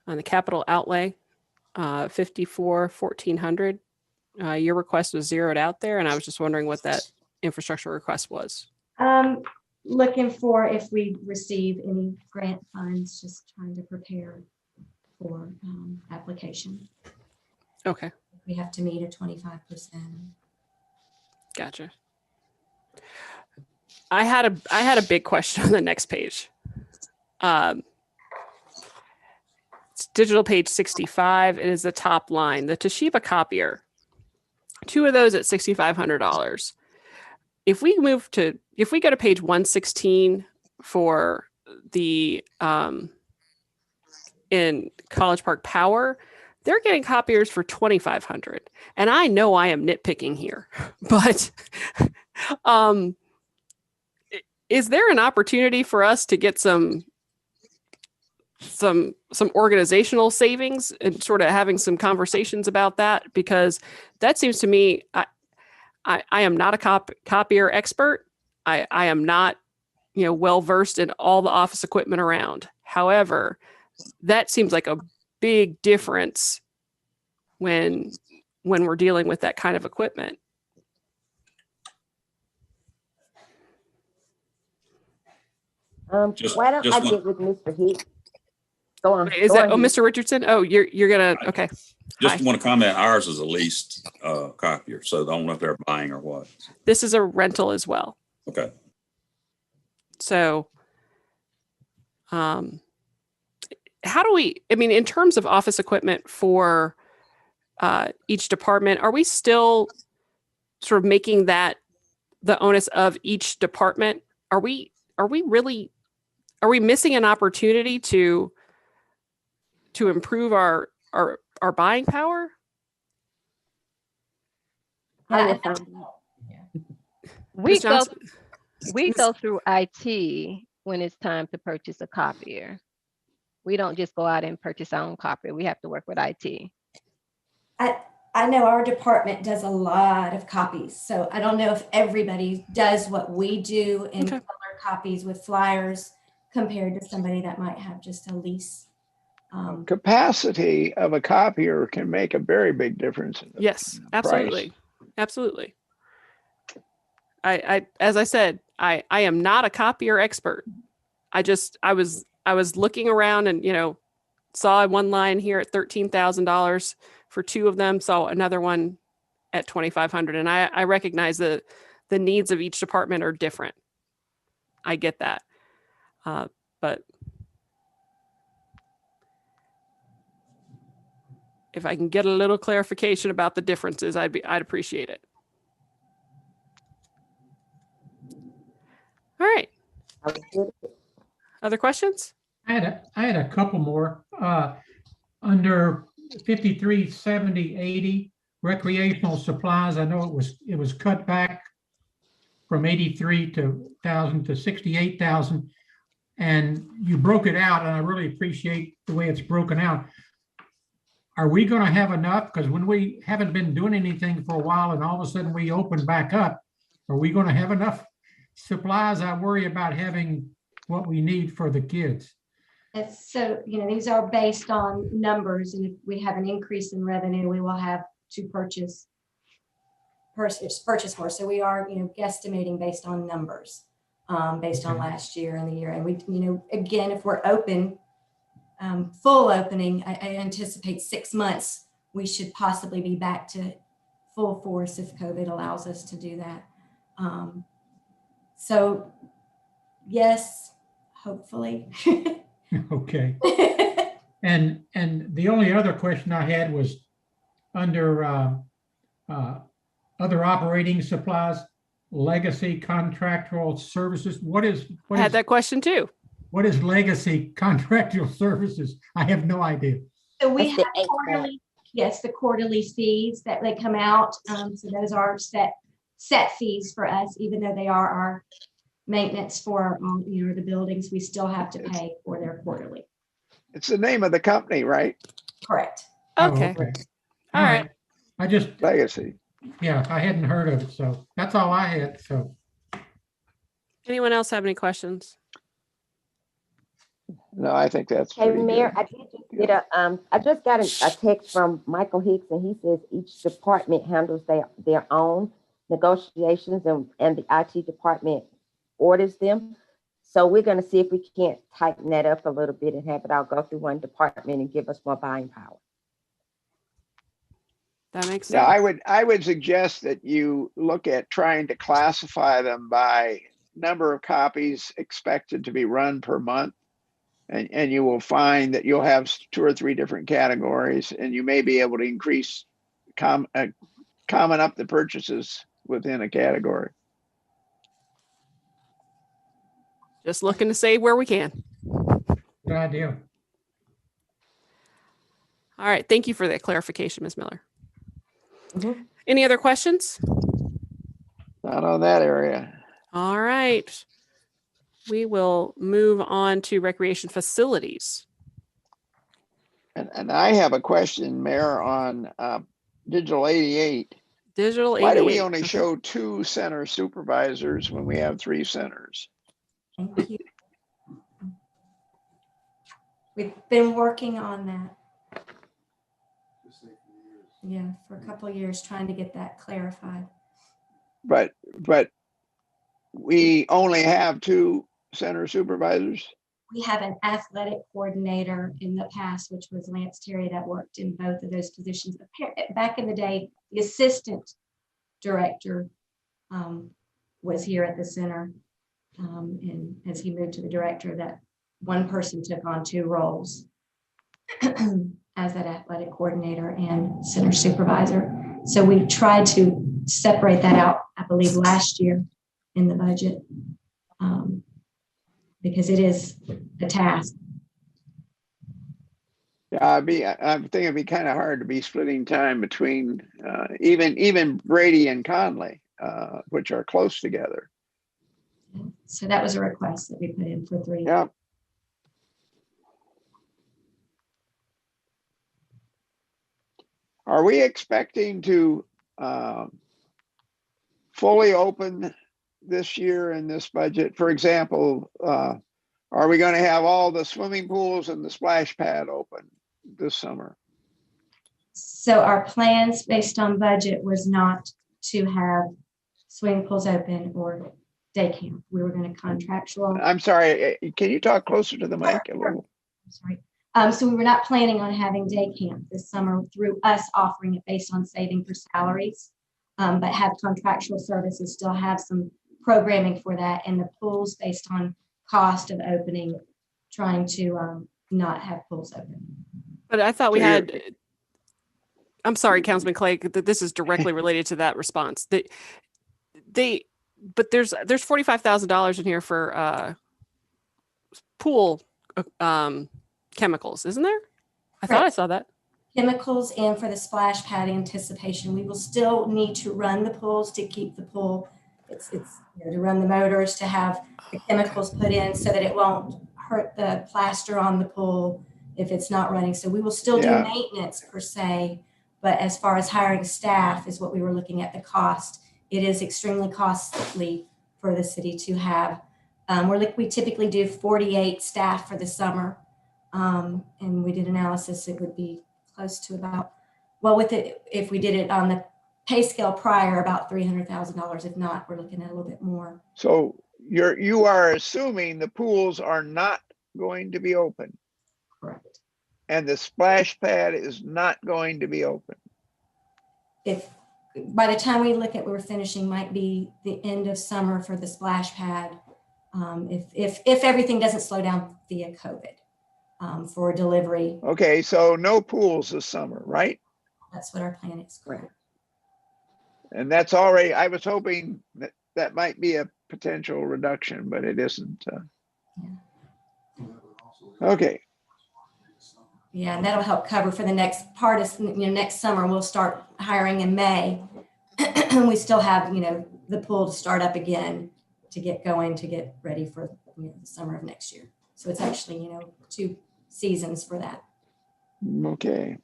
on the capital outlay, 1400. Your request was zeroed out there, and I was just wondering what that infrastructure request was. Looking for if we receive any grant funds, just trying to prepare for application. Okay. We have to meet a 25%. Gotcha. I had a big question on the next page. It's digital page 65. It is the top line, the Toshiba copier. 2 of those at $6,500. If we go to page 116 for the in College Park Power, they're getting copiers for $2,500. And I know I am nitpicking here, but is there an opportunity for us to get some organizational savings and sort of having some conversations about that? Because that seems to me, I am not a copier expert. I am not, well versed in all the office equipment around. However, that seems like a big difference when we're dealing with that kind of equipment. Why don't I get with Mr. Heath? Go on. Is that Mr. Richardson? Oh, you're gonna okay. Just want to comment. Ours is a leased copier, so I don't know if they're buying or what. This is a rental as well. Okay. So, how do we? I mean, in terms of office equipment for each department, are we still sort of making that the onus of each department? Are we missing an opportunity to improve our buying power? We go through IT when it's time to purchase a copier. We don't just go out and purchase our own copier. We have to work with IT. I know our department does a lot of copies, so I don't know if everybody does what we do in color copies with flyers compared to somebody that might have just a lease. Capacity of a copier can make a very big difference. Yes, absolutely. Price. Absolutely. I as I said, I am not a copier expert. I was looking around and, saw one line here at $13,000 for 2 of them. Saw another one at 2,500. And I recognize that the needs of each department are different. I get that. But if I can get a little clarification about the differences, I'd appreciate it. All right. Other questions? I had a couple more. Under 537080 recreational supplies, I know it was cut back from 83,000 to 68,000, and you broke it out, and I really appreciate the way it's broken out. Are we going to have enough? Because when we haven't been doing anything for a while, and all of a sudden we open back up, are we going to have enough supplies? I worry about having what we need for the kids. So, these are based on numbers, and if we have an increase in revenue, we will have to purchase more. So we are, guesstimating based on numbers, based on last year and the year. And we, again, if we're open, full opening, I anticipate 6 months, we should possibly be back to full force if COVID allows us to do that. So yes, hopefully. Okay. And the only other question I had was under other operating supplies, legacy contractual services. I had that question too. What is legacy contractual services? I have no idea. So we have quarterly, yes, the quarterly fees that they come out. So those are set fees for us, even though they are our maintenance for the buildings, we still have to pay for their quarterly. It's the name of the company, right? Correct. Okay. Oh, okay. All right. I just, Legacy. yeah, I hadn't heard of it, so that's all I had. So Anyone else have any questions? No, I think that's Hey, pretty Mayor, good. I just got a text from Michael Hicks, and he says each department handles their own negotiations, and the IT department orders them. So we're going to see if we can't tighten that up a little bit and have it all go through one department and give us more buying power. That makes sense. Yeah, I would suggest that you look at trying to classify them by number of copies expected to be run per month. And you will find that you'll have 2 or 3 different categories, and you may be able to increase common up the purchases within a category. Just looking to save where we can. good idea. All right. Thank you for that clarification, Ms. Miller. Mhm. Any other questions? Not on that area. All right. We will move on to recreation facilities. And I have a question, Mayor, on Digital 88. Digital Why do 88. we only show 2 center supervisors when we have 3 centers? Thank you. We've been working on that. Yeah, for a couple of years, trying to get that clarified. But we only have 2 center supervisors? We have an athletic coordinator in the past, which was Lance Terry, that worked in both of those positions. Back in the day, the assistant director was here at the center. And as he moved to the director, that one person took on 2 roles as that athletic coordinator and center supervisor. So we tried to separate that out, I believe, last year in the budget. Because it is a task. Yeah, I think it'd be kind of hard to be splitting time between even Brady and Conley, which are close together. So that was a request that we put in for 3. Yeah. Are we expecting to fully open this year in this budget? For example, are we going to have all the swimming pools and the splash pad open this summer? So our plans based on budget was not to have swimming pools open or day camp. We were going to contractual. I'm sorry, can you talk closer to the mic a little? I'm sorry. So we were not planning on having day camp this summer through us offering it based on saving for salaries. but have contractual services, still have some programming for that. And the pools, based on cost of opening, trying to not have pools open. But I thought we So you're- had, I'm sorry, Councilman Clay, that this is directly related to that response. But there's $45,000 in here for pool chemicals, isn't there? I thought I saw that. Chemicals and for the splash pad anticipation. We will still need to run the pools to keep the pool. It's you know, to run the motors, to have the chemicals put in so that it won't hurt the plaster on the pool if it's not running. So we will still do Yeah. maintenance per se, but as far as hiring staff is what we were looking at, the cost. It is extremely costly for the city to have. We typically do 48 staff for the summer. And we did analysis, it would be close to about, well, with it, if we did it on the pay scale prior, about $300,000. If not, we're looking at a little bit more. So you are assuming the pools are not going to be open Correct. and the splash pad is not going to be open. If by the time we look at where we're finishing, might be the end of summer for the splash pad. If everything doesn't slow down via COVID for delivery, Okay, so no pools this summer, right? that's what our plan is. Correct. And that's already, I was hoping that that might be a potential reduction, but it isn't. Okay, Yeah, and that'll help cover for the next part of, next summer. We'll start hiring in May. We still have, the pool to start up again, to get going, to get ready for the summer of next year. So it's actually, 2 seasons for that. okay.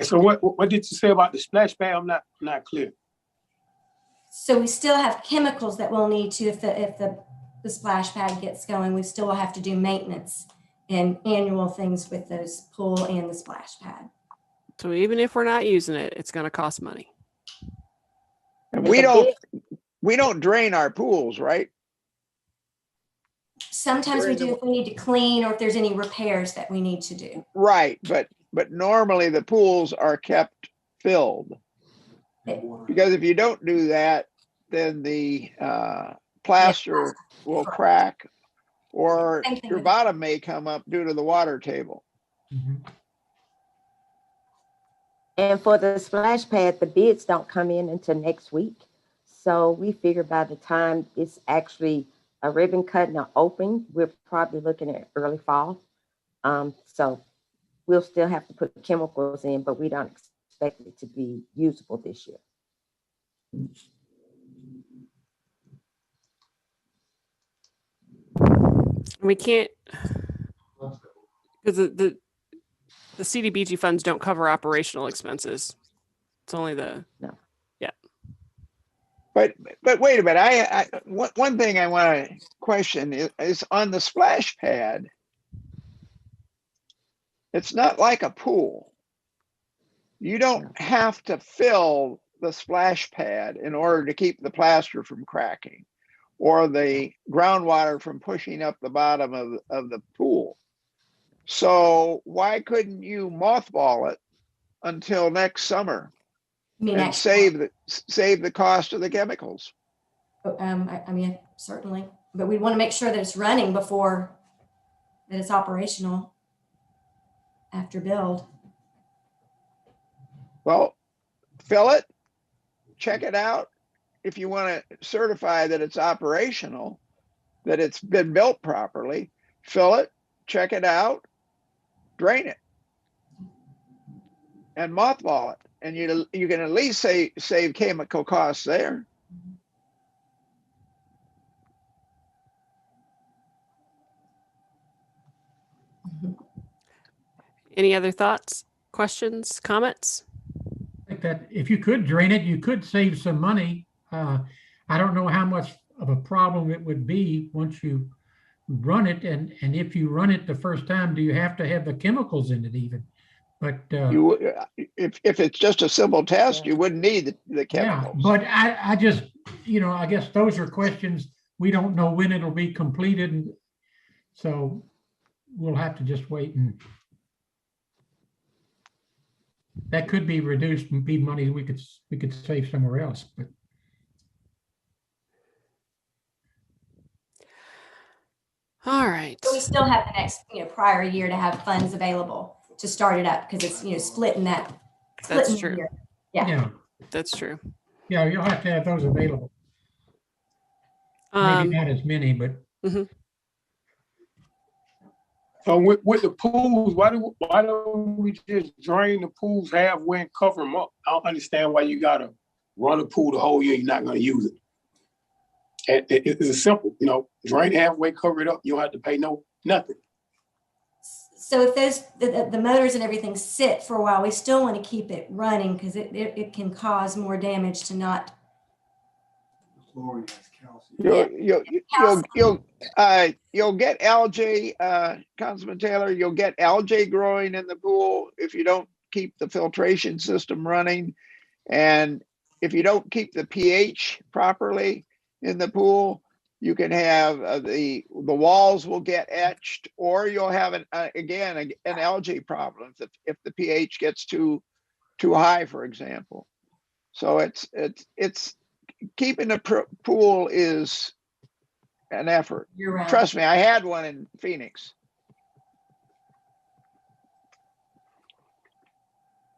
So what did you say about the splash pad? I'm not clear. So we still have chemicals that we'll need to, if the splash pad gets going, we still will have to do maintenance and annual things with those pool and the splash pad. So even if we're not using it, it's going to cost money. And we don't drain our pools, right? Sometimes we do if we need to clean or if there's any repairs that we need to do. Right, but normally the pools are kept filled. Because if you don't do that, then the plaster will crack, or Same thing your with- bottom may come up due to the water table. And for the splash pad, the bids don't come in until next week. So we figure by the time it's actually a ribbon cut and an open, we're probably looking at early fall. So we'll still have to put chemicals in, but we don't expect it to be usable this year. We can't, because the CDBG funds don't cover operational expenses. It's only the, No. Yeah. But wait a minute, one thing I want to question is on the splash pad. It's not like a pool. You don't have to fill the splash pad in order to keep the plaster from cracking or the groundwater from pushing up the bottom of the pool. So why couldn't you mothball it until next summer and save the cost of the chemicals? I mean, certainly, but we want to make sure that it's running before that it's operational after build. Well, fill it, check it out. If you want to certify that it's operational, that it's been built properly, fill it, check it out, drain it, and mothball it. And you can at least save chemical costs there. any other thoughts, questions, comments? I think that if you could drain it, you could save some money. I don't know how much of a problem it would be once you run it. And if you run it the first time, do you have to have the chemicals in it even? But if it's just a simple test, you wouldn't need the chemicals. yeah, but I just, I guess those are questions. We don't know when it'll be completed. And so we'll have to just wait and. that could be reduced and be money we could save somewhere else, but. All right. But we still have the next, prior year to have funds available to start it up because it's, splitting that. That's splitting the true. year. Yeah. Yeah, That's true. yeah, you'll have to have those available. Maybe not as many, but So with the pools, why don't we just drain the pools halfway and cover them up? I don't understand why you gotta run a pool the whole year, you're not gonna use it. It's simple, drain halfway, cover it up, you don't have to pay nothing. So if those, the motors and everything sit for a while, we still want to keep it running because it can cause more damage to not. You'll get algae, Councilman Taylor, you'll get algae growing in the pool if you don't keep the filtration system running. And if you don't keep the pH properly in the pool, you can have the walls will get etched, or you'll have an algae problem if the pH gets too high, for example. So it's keeping the pool is an effort. Year-round. Trust me, I had one in Phoenix.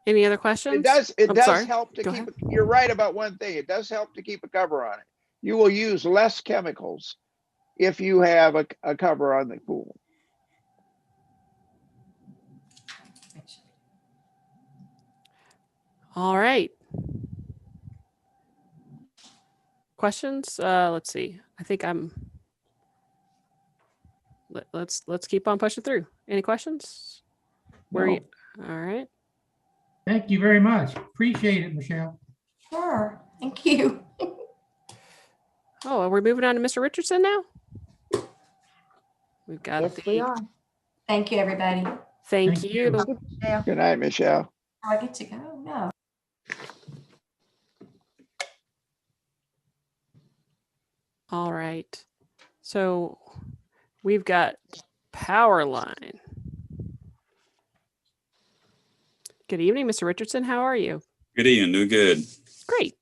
Any other questions? It does sorry. help to Go keep. ahead. You're right about one thing. It does help to keep a cover on it. You will use less chemicals if you have a cover on the pool. All right. Questions? Let's see. I think let's keep on pushing through. Any questions? Where are you? All right. thank you very much. Appreciate it, Michelle. Sure. Thank you. Oh, are we moving on to Mr. Richardson now? We've got Yes, we are. Thank you, everybody. Thank Thank you. you. Good night, Michelle. Oh, I get to go? No. All right. So we've got power line. Good evening, Mr. Richardson. How are you? Good evening, doing good. Great.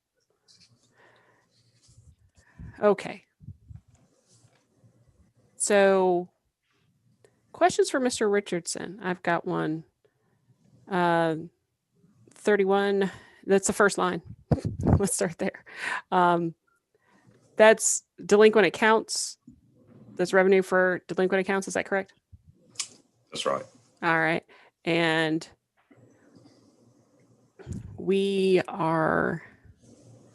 Okay. So questions for Mr. Richardson. I've got one. 31, that's the first line. Let's start there. That's delinquent accounts. That's revenue for delinquent accounts. Is that correct? That's right. All right. And we are,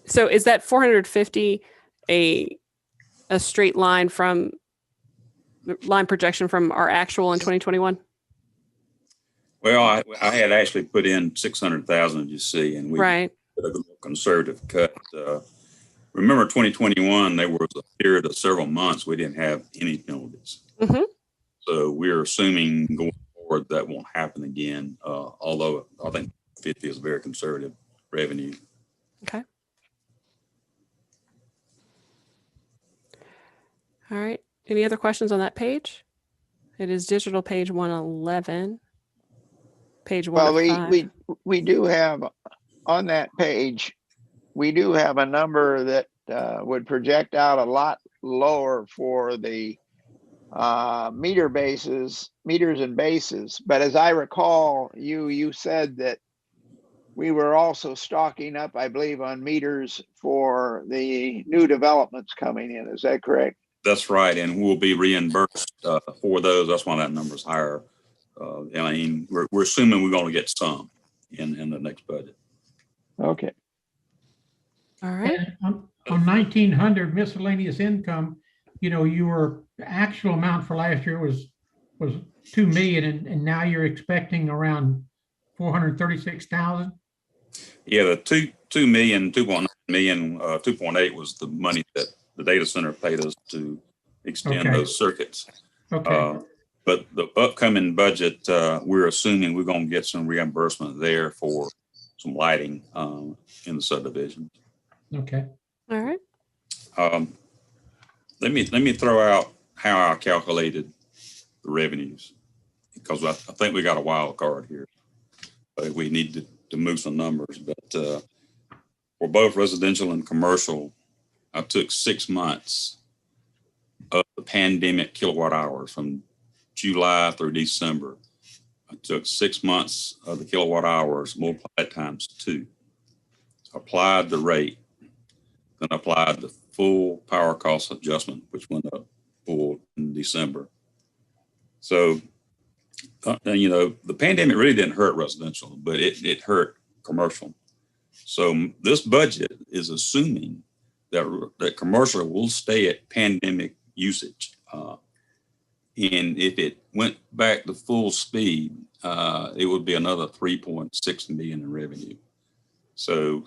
so is that 450 a straight line from line projection from our actual in 2021? Well, I had actually put in 600,000, you see, and we Right. did a conservative cut. Remember 2021, there was a period of several months we didn't have any penalties. Mm-hmm. So we're assuming going forward that won't happen again, although I think 50 is very conservative revenue. Okay. All right. Any other questions on that page? It is digital page 111. Page 105. Well, we do have on that page, we do have a number that would project out a lot lower for the meters and bases. But as I recall, you said that we were also stocking up, I believe, on meters for the new developments coming in. Is that correct? That's right, and we'll be reimbursed for those. That's why that number's higher. I mean, we're assuming we're going to get some in the next budget. Okay. All right. And on 1900 miscellaneous income, your actual amount for last year was 2 million, and now you're expecting around 436,000. Yeah, the 2 million, 2.9 million, 2.8 was the money that the data center paid us to extend those circuits. Okay. But the upcoming budget, we're assuming we're going to get some reimbursement there for some lighting in the subdivision. Okay. All right. Let me throw out how I calculated the revenues, because I think we got a wild card here. We need move some numbers, but for both residential and commercial, I took 6 months of the pandemic kilowatt hours from July through December. I took 6 months of the kilowatt hours, multiplied times 2, applied the rate, then applied the full power cost adjustment, which went up full in December. So, the pandemic really didn't hurt residential, but it hurt commercial. So this budget is assuming that commercial will stay at pandemic usage. And if it went back to full speed, it would be another 3.6 million in revenue. So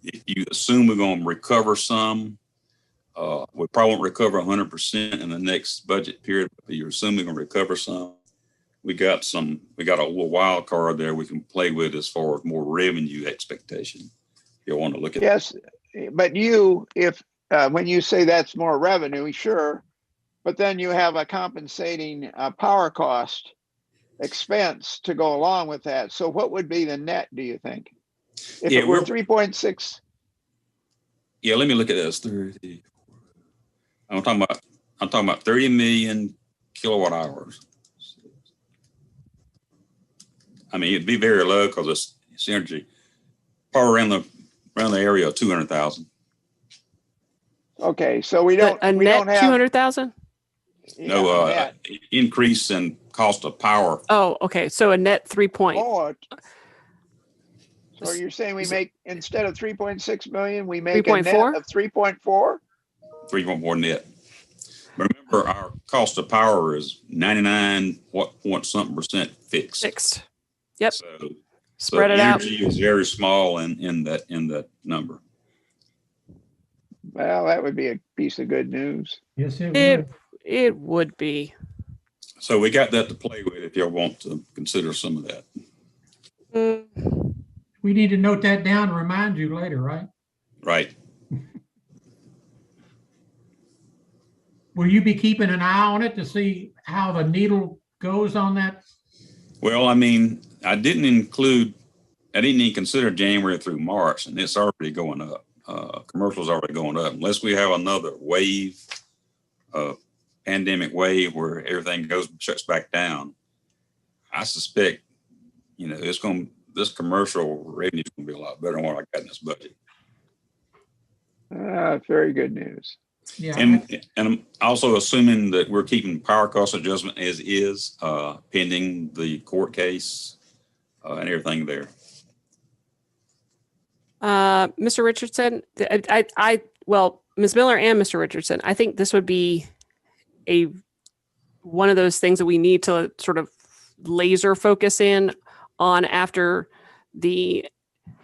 if you assume we're going to recover some, we probably won't recover 100% in the next budget period, but you're assuming we're going to recover some. We got a little wild card there we can play with as far as more revenue expectation. You'll want to look at. Yes, but when you say that's more revenue, sure, but then you have a compensating power cost expense to go along with that. So what would be the net, do you think? If it were 3.6? Yeah, let me look at this. 30. I'm talking about 30 million kilowatt hours. I mean, it'd be very low because it's energy. Probably around the area of 200,000. Okay, so we don't have 200,000. No, increase in cost of power. Oh, okay. So a net 3 point. Oh, so you're saying we make, instead of 3.6 million, we make a net of 3.4? 3.4 net. Remember, our cost of power is 99.something% fixed. Yep. So spread it out. Energy is very small in that number. Well, that would be a piece of good news. Yes, it would. It would be. So we got that to play with if y'all want to consider some of that. We need to note that down and remind you later, right? Right. Will you be keeping an eye on it to see how the needle goes on that? Well, I mean, I didn't even consider January through March, and it's already going up. Commercial's already going up. Unless we have another wave, pandemic wave where everything shuts back down, I suspect, this commercial revenue is going to be a lot better than what I got in this budget. Very good news. Yeah. And I'm also assuming that we're keeping power cost adjustment as is, pending the court case and everything there. Mr. Richardson, Ms. Miller and Mr. Richardson, I think this would be one of those things that we need to sort of laser focus in on after the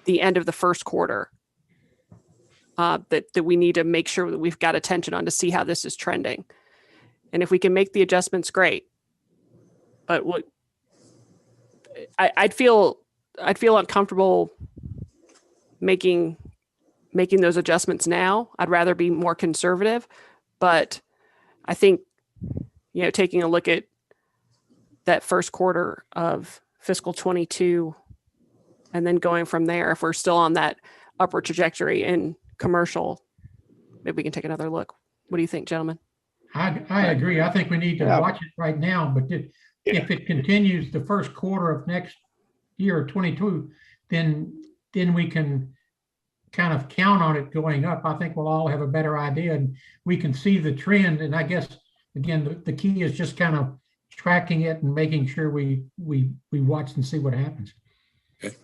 end of the first quarter. That we need to make sure that we've got attention on to see how this is trending. And if we can make the adjustments, great. But I'd feel uncomfortable making those adjustments now. I'd rather be more conservative, but I think, taking a look at that first quarter of fiscal 22 and then going from there, if we're still on that upward trajectory in commercial, maybe we can take another look. What do you think, gentlemen? I agree. I think we need to watch it right now, but if it continues the first quarter of next year, 22, then we can kind of count on it going up. I think we'll all have a better idea and we can see the trend. And I guess, again, the key is just kind of tracking it and making sure we watch and see what happens. Okay.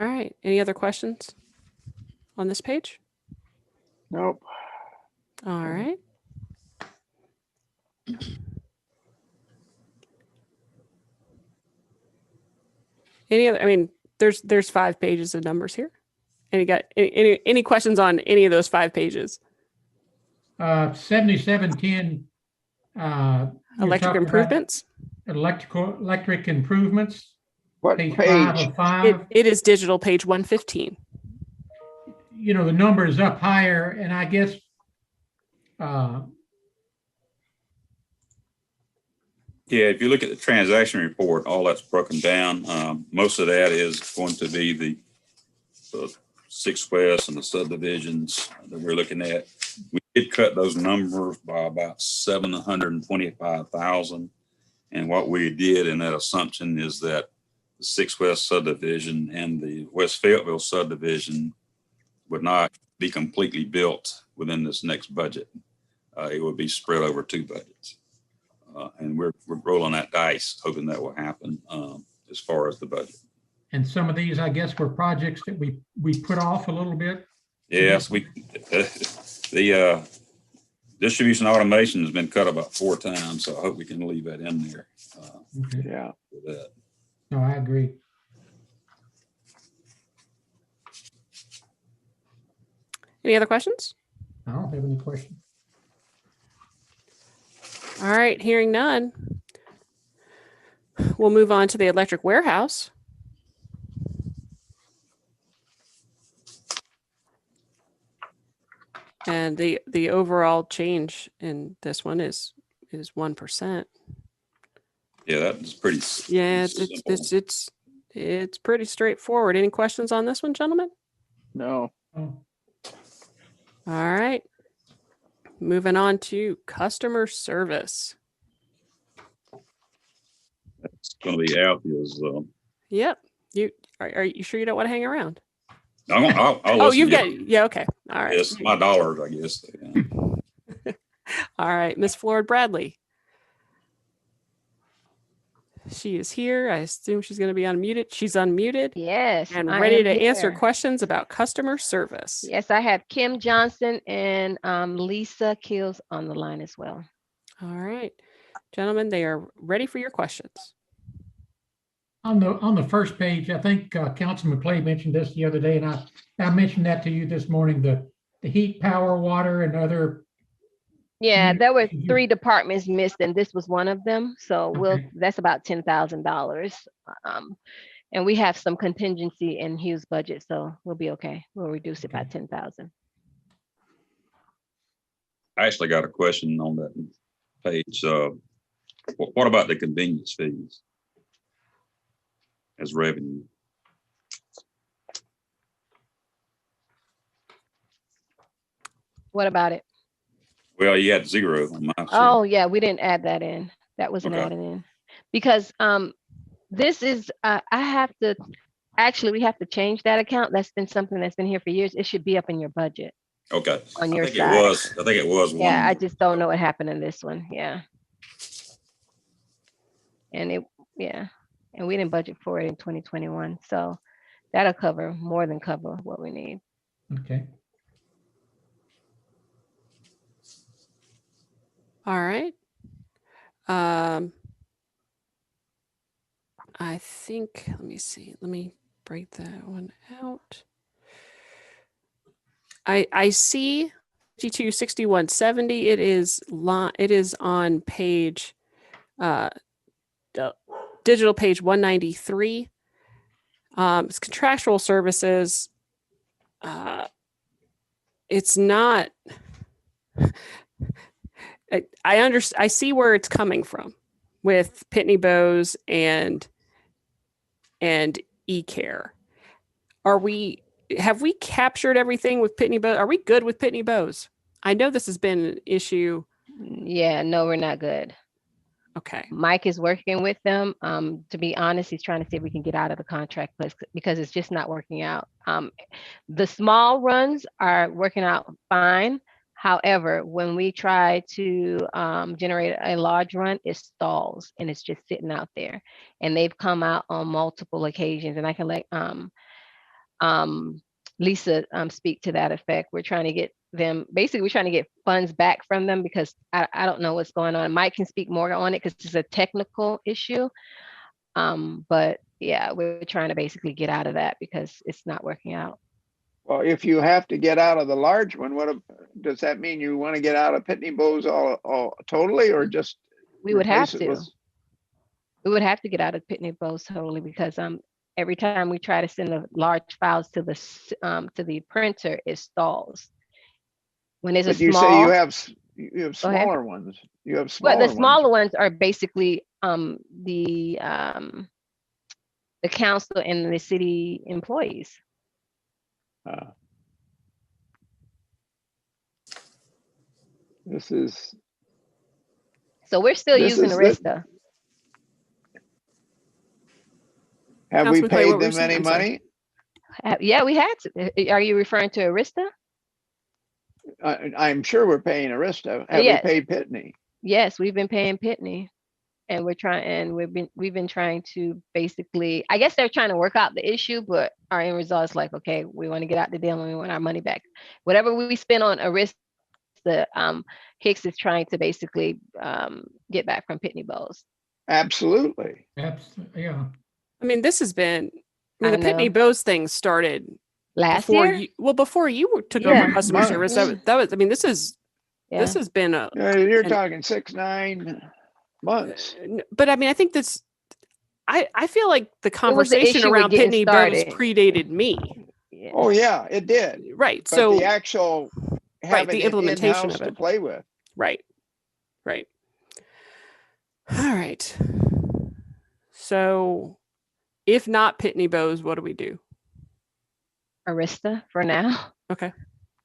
All right. Any other questions on this page? Nope. All right. Any other? I mean, there's 5 pages of numbers here. And you got any questions on any of those 5 pages? 7710. Electric improvements. Electric improvements. What page? 5 of 5. It is digital, page 115. The number is up higher, and I guess Yeah, if you look at the transaction report, all that's broken down. Most of that is going to be the 6 West and the subdivisions that we're looking at. We did cut those numbers by about 725,000. And what we did in that assumption is that the 6 West subdivision and the West Fayetteville subdivision would not be completely built within this next budget. It would be spread over 2 budgets. And we're rolling that dice, hoping that will happen as far as the budget. And some of these, I guess, were projects that we put off a little bit. Yes, the distribution automation has been cut about 4 times, so I hope we can leave that in there. Okay. Yeah. With that. No, I agree. Any other questions? I don't have any questions. All right, hearing none. We'll move on to the electric warehouse. And the overall change in this one is 1%. Yeah, that's pretty. Yeah, simple. it's pretty straightforward. Any questions on this one, gentlemen? No. Oh, All right. Moving on to customer service. It's going to be Althea's. Yep. Are you sure you don't want to hang around? I'll Oh, listen. you've got, yeah, okay. All right. It's my dollars, I guess. Yeah. All right, Miss Flora Bradley. She is here. I assume she's going to be unmuted. She's unmuted Yes. and I ready am to answer here. questions about customer service. Yes, I have Kim Johnson and Lisa Kills on the line as well. All right, gentlemen, they are ready for your questions. on the first page, I think Councilman Clay mentioned this the other day, and I mentioned that to you this morning, the heat, power, water, and other. Yeah, there were You- 3 departments missed, and this was one of them. So Okay. that's about $10,000. And we have some contingency in Hugh's budget, so we'll be okay. We'll reduce it by Okay. 10,000. I actually got a question on that page. What about the convenience fees as revenue? What about it? Well, you had 0 on my sheet. Oh, yeah, we didn't add that in. That wasn't Okay. added in. Because this is, I have to, actually, we have to change that account. That's been something that's been here for years. It should be up in your budget. Okay. On your I think side. it was one. Yeah, I just don't know what happened in this one. Yeah. And we didn't budget for it in 2021. So that'll more than cover what we need. Okay. All right. I think, let me see. Let me break that one out. I see 526170. It is on page digital page 193. It's contractual services. It's not. I see where it's coming from with Pitney Bowes and eCare. Have we captured everything with Pitney Bowes? Are we good with Pitney Bowes? I know this has been an issue. Yeah, no, we're not good. Okay. Mike is working with them. To be honest, he's trying to see if we can get out of the contract because it's just not working out. The small runs are working out fine. However, when we try to generate a large run, it stalls and it's just sitting out there. And they've come out on multiple occasions, and I can let Lisa speak to that effect. We're trying to get them, basically we're trying to get funds back from them because I don't know what's going on. Mike can speak more on it because it's a technical issue. But yeah, we're trying to basically get out of that because it's not working out. Well, if you have to get out of the large one, does that mean you want to get out of Pitney Bowes all totally, or just? We would have replace it to. with- We would have to get out of Pitney Bowes totally because every time we try to send the large files to the printer, it stalls. When there's a But you small, say you have Go ahead. smaller ones. You have well, smaller the smaller ones are basically the council and the city employees. This is, So we're still This using is the- Arista. have we Councilman Clay, what paid were you them saying? any I'm sorry. money? Yeah, we had to. Are you referring to Arista? I'm sure we're paying Arista. Have we Yes. paid Pitney? Yes, we've been paying Pitney. And we've been trying to basically, I guess they're trying to work out the issue, but our end result is like, okay, we want to get out the deal and we want our money back. Whatever we spend on Arista, Hicks is trying to basically get back from Pitney Bowes. Absolutely. Yeah. I mean, this has been, I mean, I the Pitney know. Bowes thing started Last before year? before you took Yeah. over customer service. That was, I mean, this Yeah. has been a, You're and- talking 6-9 months. but I mean, I think that's, I feel like the was the conversation issue with around getting Pitney Bowes started. predated me. Yeah. Oh, yeah, it did. Right. But So, the actual having the it implementation in-house of to it. play with. right. All right. So if not Pitney Bowes, what do we do? Arista for now. Okay.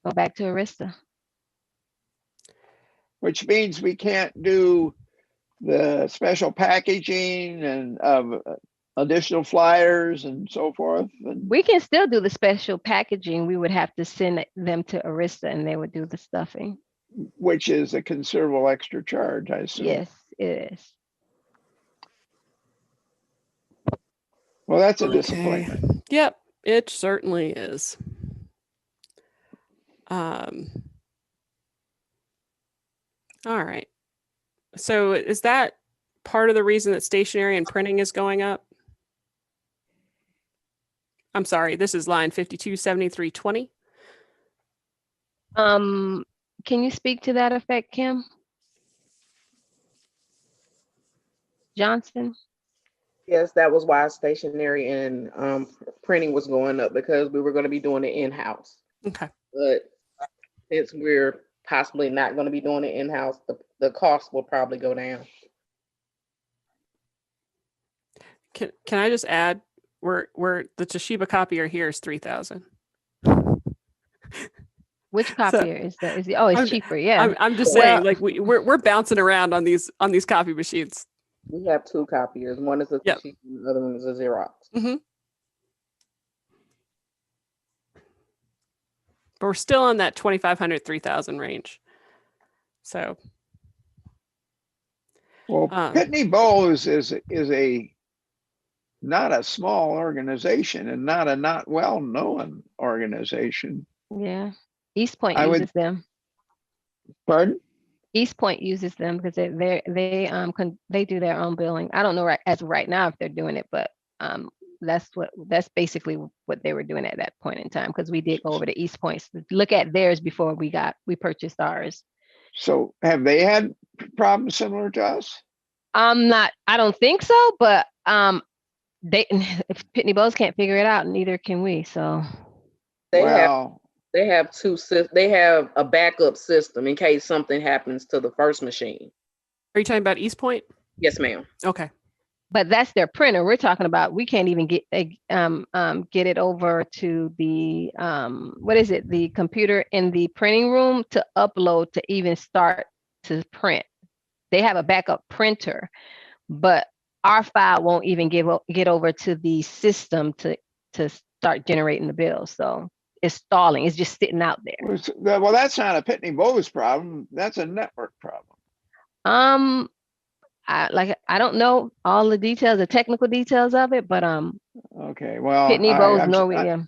Go back to Arista. Which means we can't do the special packaging and of additional flyers and so forth. And We can still do the special packaging. We would have to send them to Arista and they would do the stuffing. which is a considerable extra charge, I assume. Yes, it is. Well, that's a Okay. disappointment. Yep, it certainly is. All right. So is that part of the reason that stationery and printing is going up? I'm sorry, this is line 527320. Can you speak to that effect, Kim Johnson? Yes, that was why stationery and printing was going up, because we were going to be doing it in-house. Okay. But since we're possibly not going to be doing it in-house, the cost will probably go down. Can I just add, where the Toshiba copier here is 3,000. Which copier is that? Is it, oh, it's I'm- cheaper. Yeah. I'm just Well- saying, like we're bouncing around on these copy machines. We have two copiers. One is a Yep. Toshiba and the other one is a Xerox. But we're still in that 2,500, 3,000 range. So Well, Pitney Bowes is a not a small organization and not well-known organization. Yeah. East Point I would- uses them. Pardon? East Point uses them because they do their own billing. I don't know as of right now if they're doing it, but that's basically what they were doing at that point in time, because we did go over to East Point to look at theirs before we purchased ours. So have they had problems similar to us? I don't think so, but if Pitney Bowes can't figure it out, neither can we. So They have Well, they have a backup system in case something happens to the first machine. are you talking about East Point? Yes, ma'am. Okay. but that's their printer we're talking about. We can't even get it over to the what is it, the computer in the printing room to upload to even start to print. They have a backup printer, but our file won't even get over to the system to start generating the bills. So it's stalling. It's just sitting out there. well, that's not a Pitney Bowes problem. That's a network problem. I don't know all the details, the technical details of it, but Okay, well, Pitney Bowes, Norway, yeah.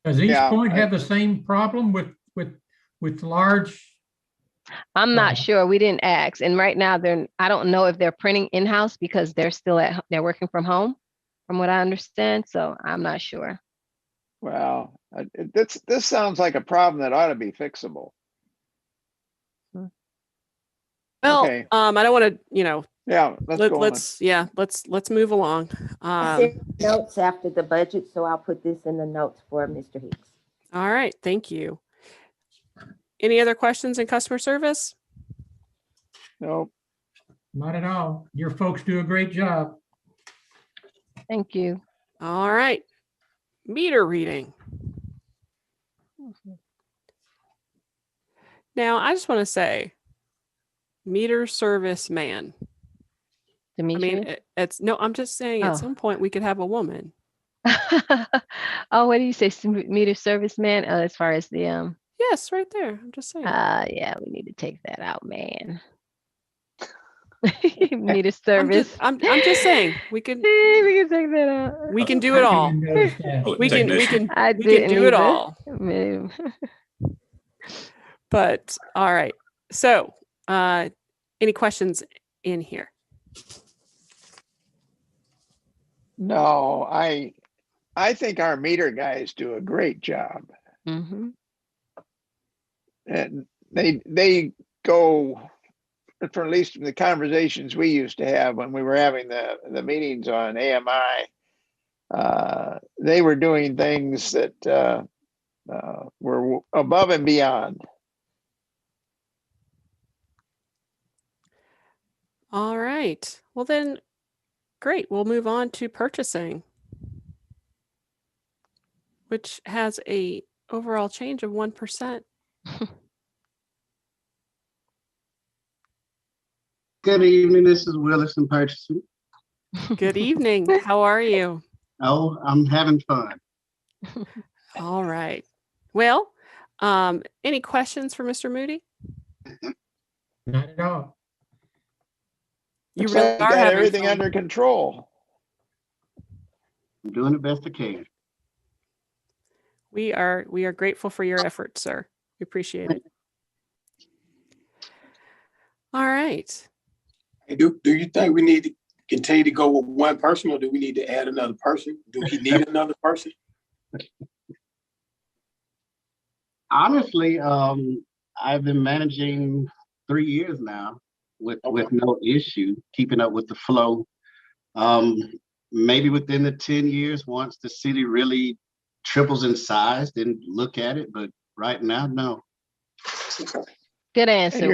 Does East Yeah, Point have the same problem with large? I'm not sure. We didn't ask. And right now I don't know if they're printing in-house because they're working from home, from what I understand. So I'm not sure. Well, this sounds like a problem that ought to be fixable. Well, Okay. I don't want to, Yeah, let's move along. I sent notes after the budget, so I'll put this in the notes for Mr. Hicks. All right, thank you. Any other questions in customer service? No, Not at all. Your folks do a great job. Thank you. All right. Meter reading. Now, I just want to say, meter service man. I mean, Demetria? no, I'm just saying at Oh. some point we could have a woman. Oh, what do you say? Meter service man? As far as the Yes, right there. I'm just saying. yeah, we need to take that out, man. Meter service. I'm just saying we can We can take that out. we can do it all. Oh, We can technician. I we can didn't do it either. all. Man. But all right. So, any questions in here? No, I think our meter guys do a great job. Mm-hmm. And they go, for at least from the conversations we used to have when we were having the meetings on AMI, they were doing things that were above and beyond. All right. Well then, great. We'll move on to purchasing, which has a overall change of 1%. Good evening. This is Williston Purchasing. Good evening. How are you? Oh, I'm having fun. All right. Well, any questions for Mr. Moody? Not at all. You Looks really like you are got having everything fun. under control. I'm doing the best I can. We are grateful for your efforts, sir. We appreciate it. All right. Hey, do you think we need to continue to go with one person, or do we need to add another person? Do we need another person? Honestly, I've been managing 3 years now with no issue, keeping up with the flow. Maybe within the 10 years, once the city really triples in size, then look at it. But right now, no. Good answer. And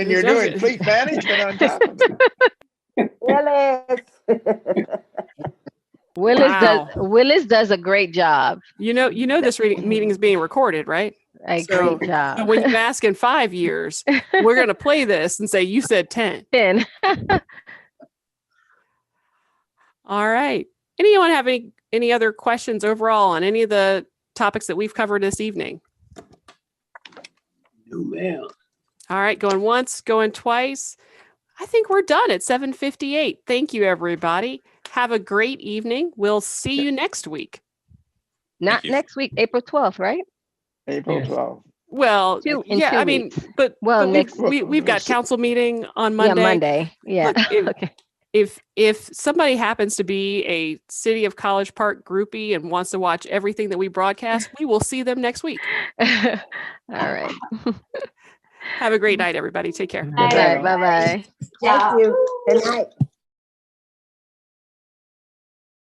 you're Willis. doing fleet management on top of it. Willis. Wow. Willis does a great job. You know this meeting is being recorded, right? A So great job. when you ask in 5 years, we're going to play this and say you said 10. 10. All right. Anyone have any other questions overall on any of the topics that we've covered this evening? No, ma'am. All right, going once, going twice. I think we're done at 7:58. Thank you, everybody. Have a great evening. We'll see you next week. Not you. next week, April 12th, right? April Yes. 12th. Well, In yeah, 2 I mean, weeks. but Well, we've got next- council meeting on Monday. Yeah, Monday. Yeah. Look, Okay. If somebody happens to be a City of College Park groupie and wants to watch everything that we broadcast, we will see them next week. All right. Have a great night, everybody. Take care. All right. Bye-bye. Thank you. Good night.